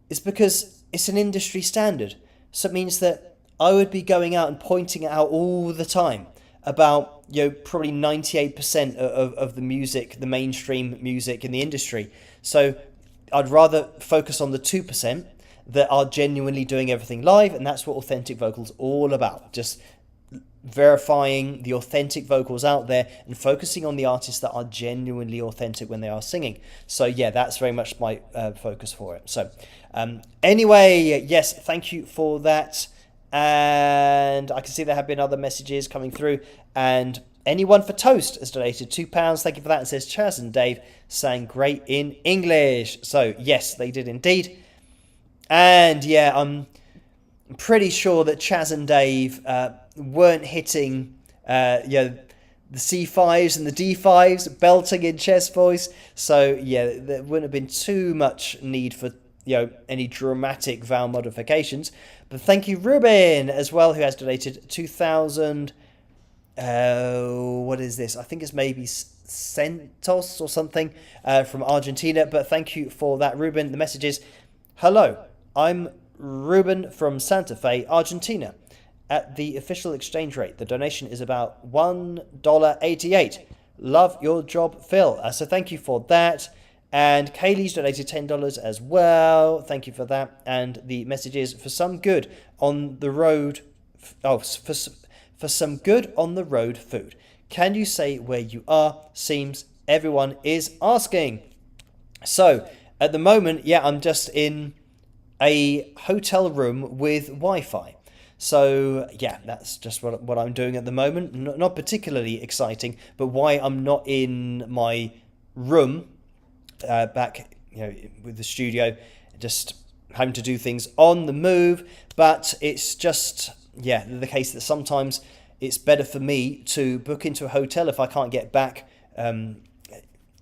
is because it's an industry standard. So it means that I would be going out and pointing it out all the time about, probably 98% of the music, the mainstream music in the industry. So I'd rather focus on the 2% that are genuinely doing everything live, and that's what Authentic Vocal's all about. Just verifying the authentic vocals out there and focusing on the artists that are genuinely authentic when they are singing. So yeah, that's very much my focus for it. So anyway, yes, thank you for that. And I can see there have been other messages coming through, and Anyone for Toast has donated £2. Thank you for that. And says Chaz and Dave sang great in English. So yes, they did indeed. And yeah, I'm pretty sure that Chaz and Dave weren't hitting the C5s and the D5s, belting in chest voice. So yeah, there wouldn't have been too much need for any dramatic vowel modifications. But thank you, Ruben, as well, who has donated 2,000. What is this? I think it's maybe centos or something from Argentina. But thank you for that, Ruben. The message is, hello, I'm Ruben from Santa Fe, Argentina. At the official exchange rate, the donation is about $1.88. Love your job, Phil. So thank you for that. And Kaylee's donated $10 as well. Thank you for that. And the message is, for some good on the road. For some good on the road food. Can you say where you are? Seems everyone is asking. So at the moment, yeah, I'm just in a hotel room with Wi-Fi. So yeah, that's just what I'm doing at the moment. Not particularly exciting, but why I'm not in my room back, with the studio, just having to do things on the move. But it's just, yeah, the case that sometimes it's better for me to book into a hotel if I can't get back when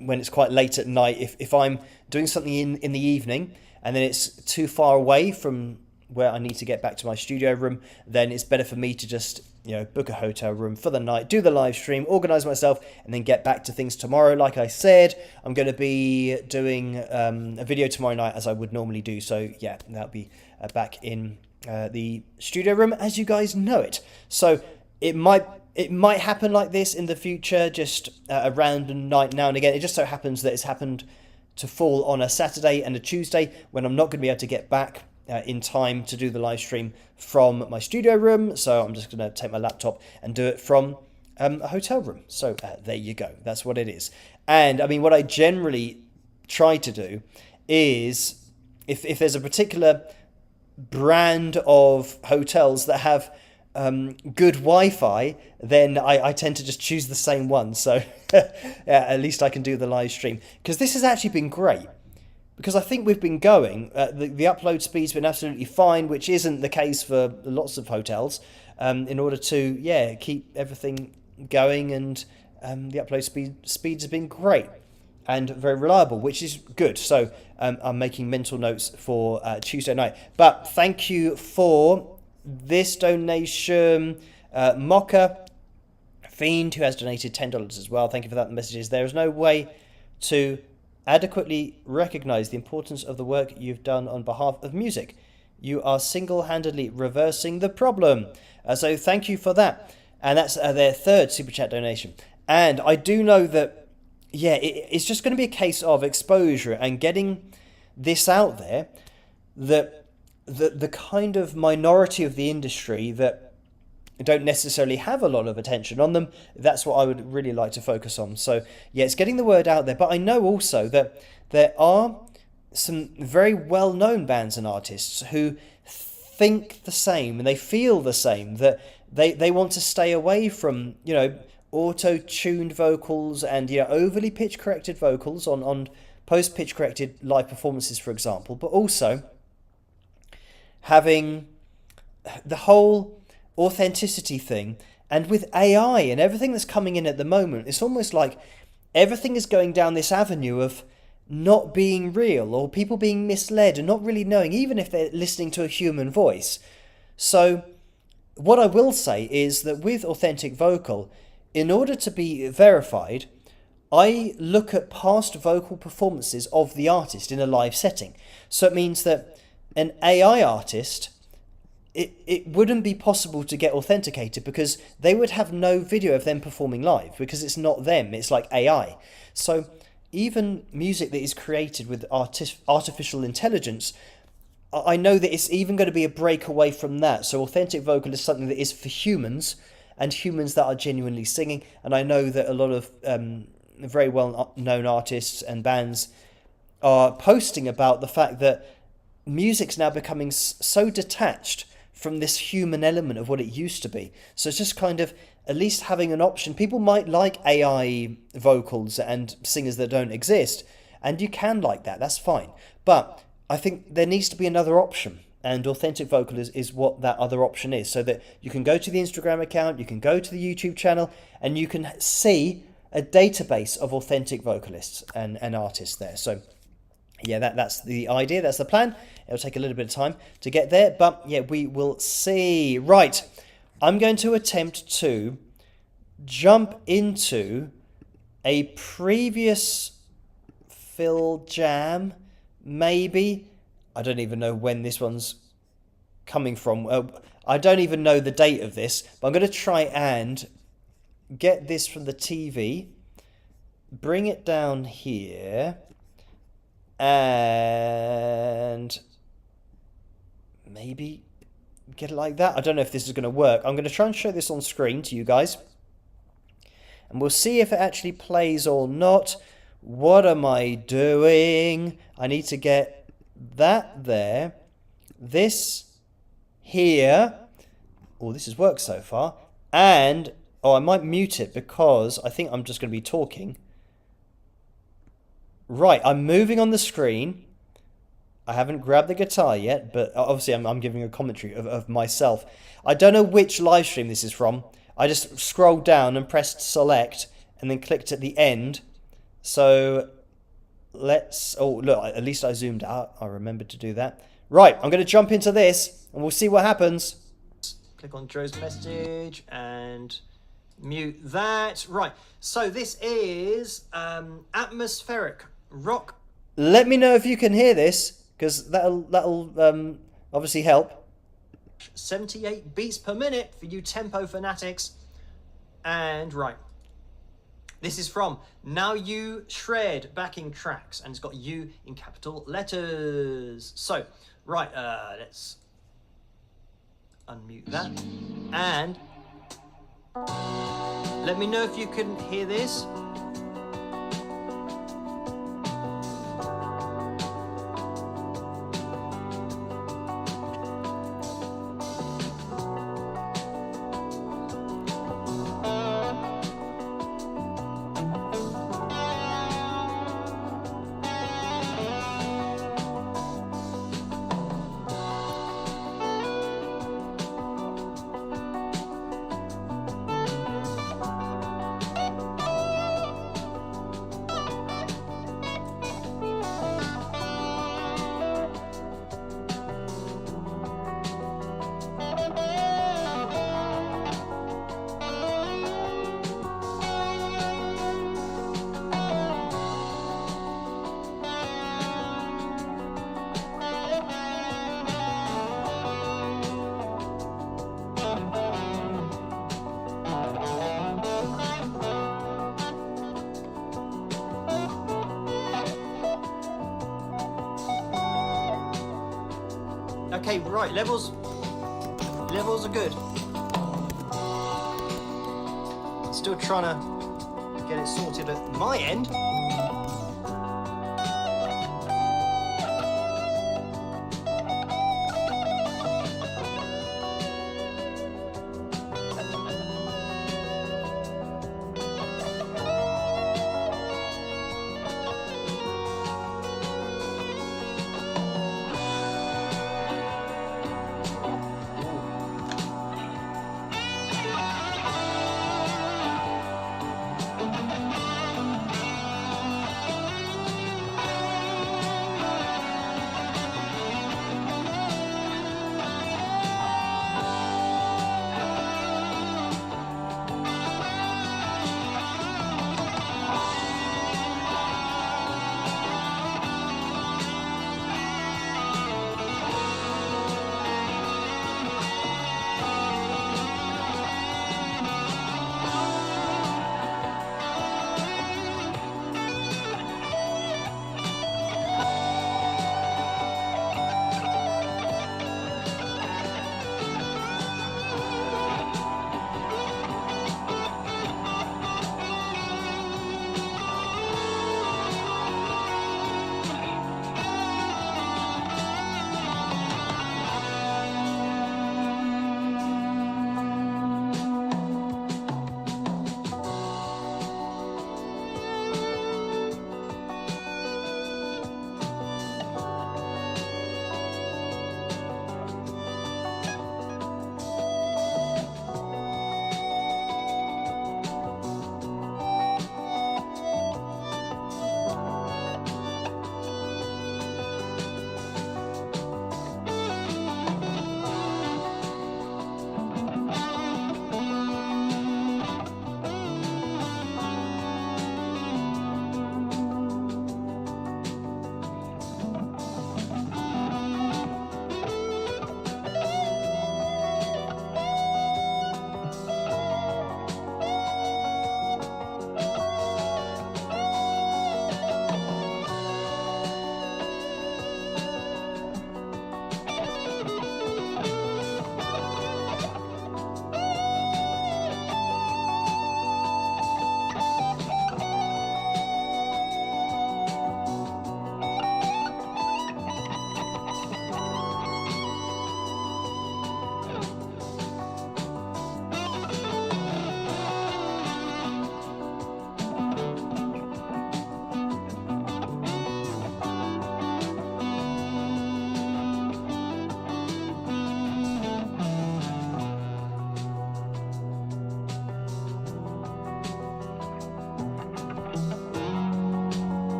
it's quite late at night. If I'm doing something in the evening and then it's too far away from where I need to get back to my studio room, then it's better for me to just, book a hotel room for the night, do the live stream, organise myself, and then get back to things tomorrow. Like I said, I'm going to be doing a video tomorrow night as I would normally do. So yeah, that'll be back in the studio room as you guys know it. So it might happen like this in the future, just a random night now and again. It just so happens that it's happened to fall on a Saturday and a Tuesday when I'm not going to be able to get back in time to do the live stream from my studio room. So I'm just going to take my laptop and do it from a hotel room. So there you go. That's what it is. And I mean, what I generally try to do is if there's a particular brand of hotels that have good Wi-Fi, then I tend to just choose the same one. So at least I can do the live stream, because this has actually been great, because I think we've been going, the upload speed's been absolutely fine, which isn't the case for lots of hotels, in order to keep everything going, and the upload speeds have been great and very reliable, which is good. So I'm making mental notes for Tuesday night. But thank you for this donation, Mocha Fiend, who has donated $10 as well. Thank you for that. The message is, there is no way to adequately recognize the importance of the work you've done on behalf of music. You are single-handedly reversing the problem. So thank you for that. And that's their third Super Chat donation. And I do know that, it's just going to be a case of exposure and getting this out there, that the kind of minority of the industry that don't necessarily have a lot of attention on them, that's what I would really like to focus on. So it's getting the word out there. But I know also that there are some very well-known bands and artists who think the same and they feel the same, that they want to stay away from auto-tuned vocals and overly pitch-corrected vocals on post-pitch corrected live performances, for example, but also having the whole authenticity thing. And with AI and everything that's coming in at the moment, it's almost like everything is going down this avenue of not being real, or people being misled and not really knowing, even if they're listening to a human voice. So what I will say is that with authentic vocal, in order to be verified, I look at past vocal performances of the artist in a live setting. So it means that an AI artist, it wouldn't be possible to get authenticated, because they would have no video of them performing live, because it's not them, it's like AI. So even music that is created with artificial intelligence, I know that it's even going to be a break away from that. So authentic vocal is something that is for humans, and humans that are genuinely singing. And I know that a lot of very well-known artists and bands are posting about the fact that music's now becoming so detached from this human element of what it used to be. So it's just kind of at least having an option. People might like AI vocals and singers that don't exist, and you can like that, that's fine. But I think there needs to be another option, and authentic vocal is what that other option is, so that you can go to the Instagram account, you can go to the YouTube channel, and you can see a database of authentic vocalists and artists there. So that's the idea, that's the plan. It'll take a little bit of time to get there, but we will see. Right, I'm going to attempt to jump into a previous Phil Jam, maybe. I don't even know when this one's coming from. I don't even know the date of this, but I'm going to try and get this from the TV, bring it down here, and maybe get it like that. I don't know if this is going to work. I'm going to try and show this on screen to you guys, and we'll see if it actually plays or not. What am I doing? I need to get that there, this here. Oh, this has worked so far. And I might mute it, because I think I'm just going to be talking. Right, I'm moving on the screen. I haven't grabbed the guitar yet, but obviously I'm giving a commentary of myself. I don't know which live stream this is from. I just scrolled down and pressed select and then clicked at the end. So let's... Oh, look, at least I zoomed out. I remembered to do that. Right, I'm going to jump into this and we'll see what happens. Click on Joe's message and mute that. Right, so this is atmospheric rock. Let me know if you can hear this, because that'll obviously help. 78 beats per minute for you tempo fanatics. And right, this is from Now You Shred backing tracks, and it's got you in capital letters. So right, let's unmute that and let me know if you can hear this. Okay, right, levels are good. Still trying to get it sorted at my end.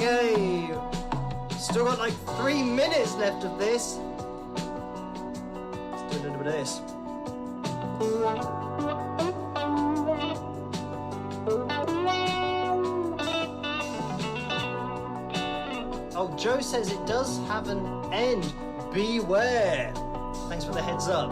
Okay. Still got like 3 minutes left of this. Let's do a little bit of this. Oh, Joe says it does have an end. Beware. Thanks for the heads up.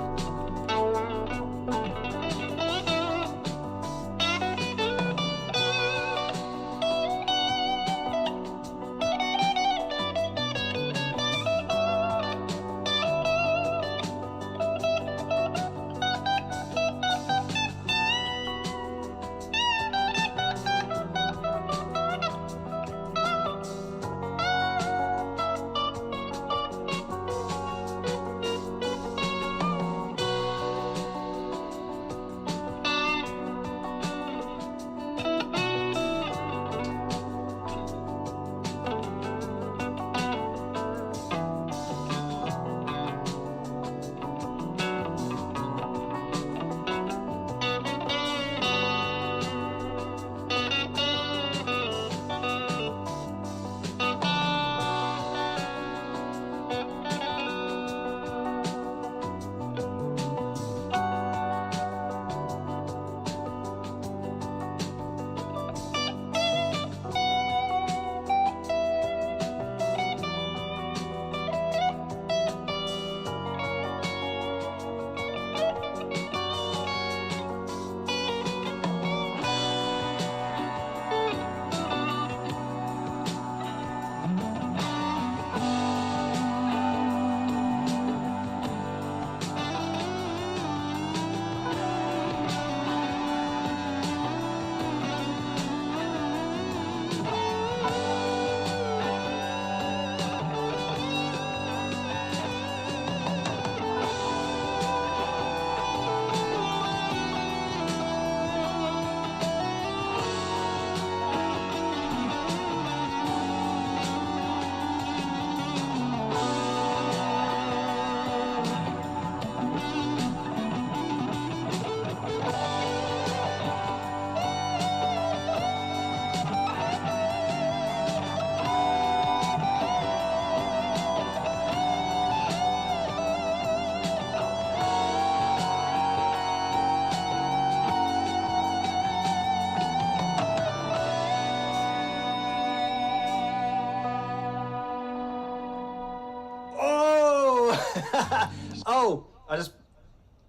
Oh, I just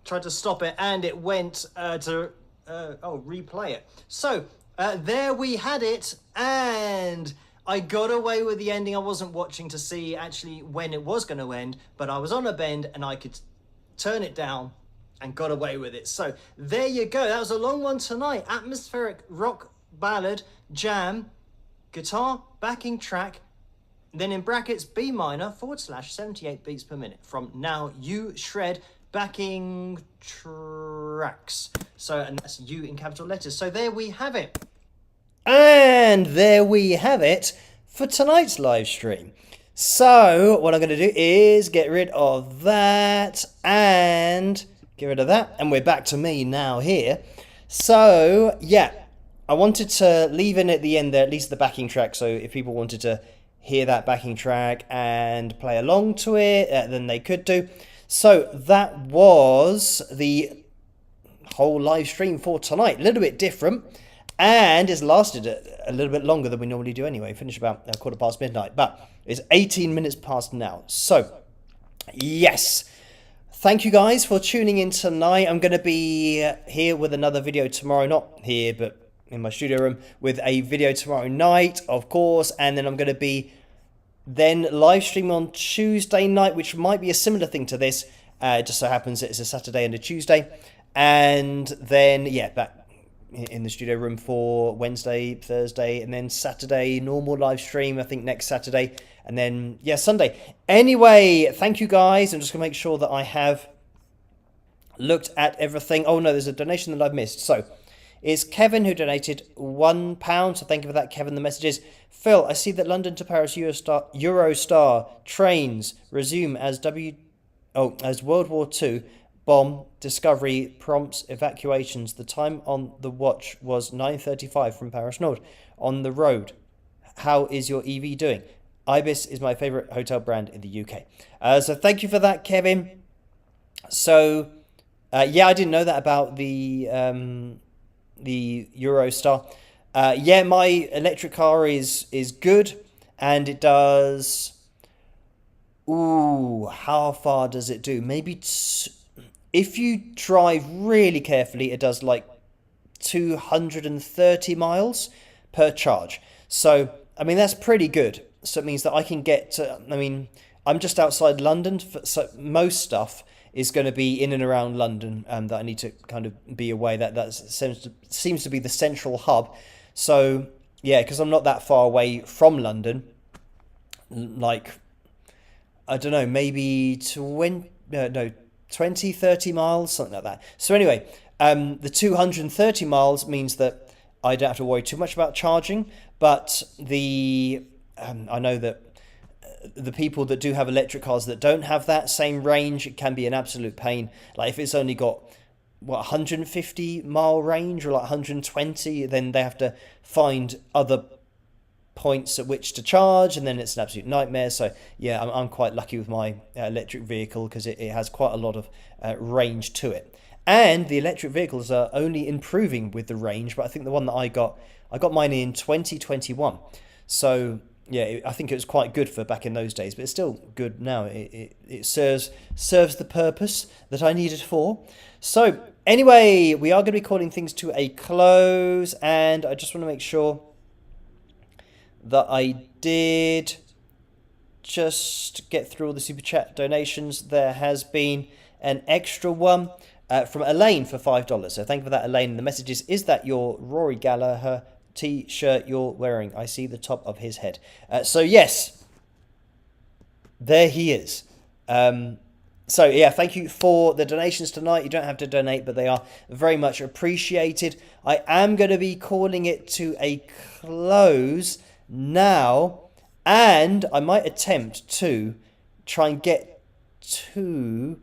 tried to stop it and it went to replay it. So there we had it, and I got away with the ending. I wasn't watching to see actually when it was going to end, but I was on a bend and I could turn it down and got away with it. So there you go. That was a long one tonight. Atmospheric rock ballad, jam, guitar, backing track, then in brackets B minor /78 beats per minute from Now You Shred backing tracks. So, and that's U in capital letters. So there we have it. And there we have it for tonight's live stream. So what I'm going to do is get rid of that and get rid of that. And we're back to me now here. So yeah, I wanted to leave in at the end there, at least the backing track. So if people wanted to hear that backing track and play along to it, then they could do. So that was the whole live stream for tonight. A little bit different, and it's lasted a little bit longer than we normally do anyway. Finish about midnight, but it's 18 minutes past now. So yes, thank you guys for tuning in tonight. I'm going to be here with another video tomorrow, not here, but in my studio room with a video tomorrow night, of course, and then I'm going to be then live stream on Tuesday night, which might be a similar thing to this. It just so happens it's a Saturday and a Tuesday, and then back in the studio room for Wednesday, Thursday, and then Saturday normal live stream. I think next Saturday, and then Sunday. Anyway, thank you guys. I'm just gonna make sure that I have looked at everything. Oh no, there's a donation that I've missed. So it's Kevin who donated £1. So thank you for that, Kevin. The message is, Phil, I see that London to Paris Eurostar trains resume as World War II bomb discovery prompts evacuations. The time on the watch was 9:35 from Paris Nord. On the road, how is your EV doing? Ibis is my favorite hotel brand in the UK. So thank you for that, Kevin. So yeah, I didn't know that about the Eurostar. Yeah, my electric car is good, and it does. Ooh, how far does it do? Maybe if you drive really carefully, it does like 230 miles per charge. So, I mean, that's pretty good. So it means that I can get to, I mean, I'm just outside London, so most stuff is going to be in and around London that I need to kind of be away. That seems to be the central hub. So, yeah, because I'm not that far away from London, like, I don't know, maybe 20, 30 miles, something like that. So anyway, the 230 miles means that I don't have to worry too much about charging, but I know that the people that do have electric cars that don't have that same range, it can be an absolute pain. Like if it's only got, 150 mile range or like 120, then they have to find other points at which to charge, and then it's an absolute nightmare. So yeah, I'm quite lucky with my electric vehicle because it has quite a lot of range to it. And the electric vehicles are only improving with the range, but I think the one that I got mine in 2021. So yeah, I think it was quite good for back in those days, but it's still good now. It serves the purpose that I need it for. So anyway, we are going to be calling things to a close, and I just want to make sure that I did just get through all the super chat donations. There has been an extra one from Elaine for $5. So thank you for that, Elaine. The message is that your Rory Gallagher t-shirt you're wearing? I see the top of his head. So yes, there he is. So yeah, thank you for the donations tonight. You don't have to donate, but they are very much appreciated. I am going to be calling it to a close now, and I might attempt to try and get to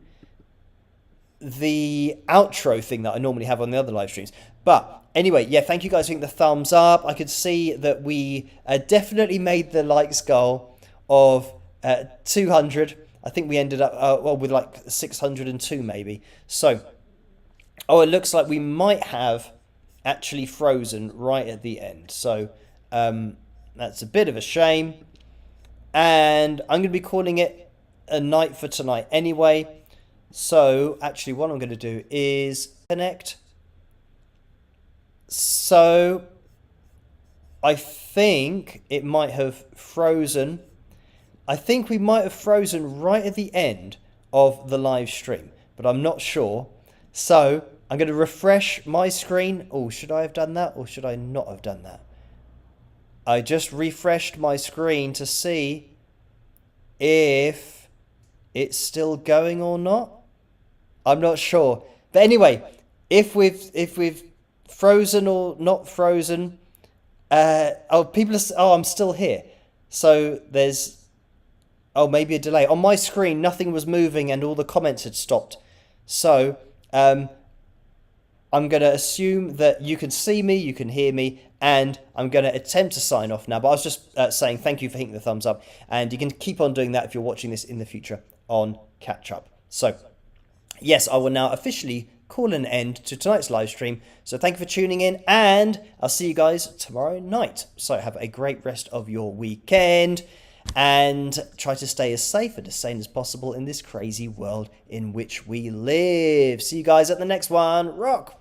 the outro thing that I normally have on the other live streams. But anyway, yeah, thank you guys for hitting the thumbs up. I could see that we definitely made the likes goal of 200. I think we ended up with like 602 maybe. So, it looks like we might have actually frozen right at the end. So, that's a bit of a shame. And I'm going to be calling it a night for tonight anyway. So, actually, what I'm going to do is connect. So, I think it might have frozen. I think we might have frozen right at the end of the live stream, but I'm not sure. So, I'm going to refresh my screen. Oh, should I have done that or should I not have done that? I just refreshed my screen to see if it's still going or not. I'm not sure. But anyway, if we've frozen or not frozen, I'm still here. So there's maybe a delay. On my screen, nothing was moving and all the comments had stopped. So I'm going to assume that you can see me, you can hear me, and I'm going to attempt to sign off now. But I was just saying thank you for hitting the thumbs up, and you can keep on doing that if you're watching this in the future on Catch Up. So, yes, I will now officially call an end to tonight's live stream. So thank you for tuning in, and I'll see you guys tomorrow night. So have a great rest of your weekend, and try to stay as safe and as sane as possible in this crazy world in which we live. See you guys at the next one. Rock!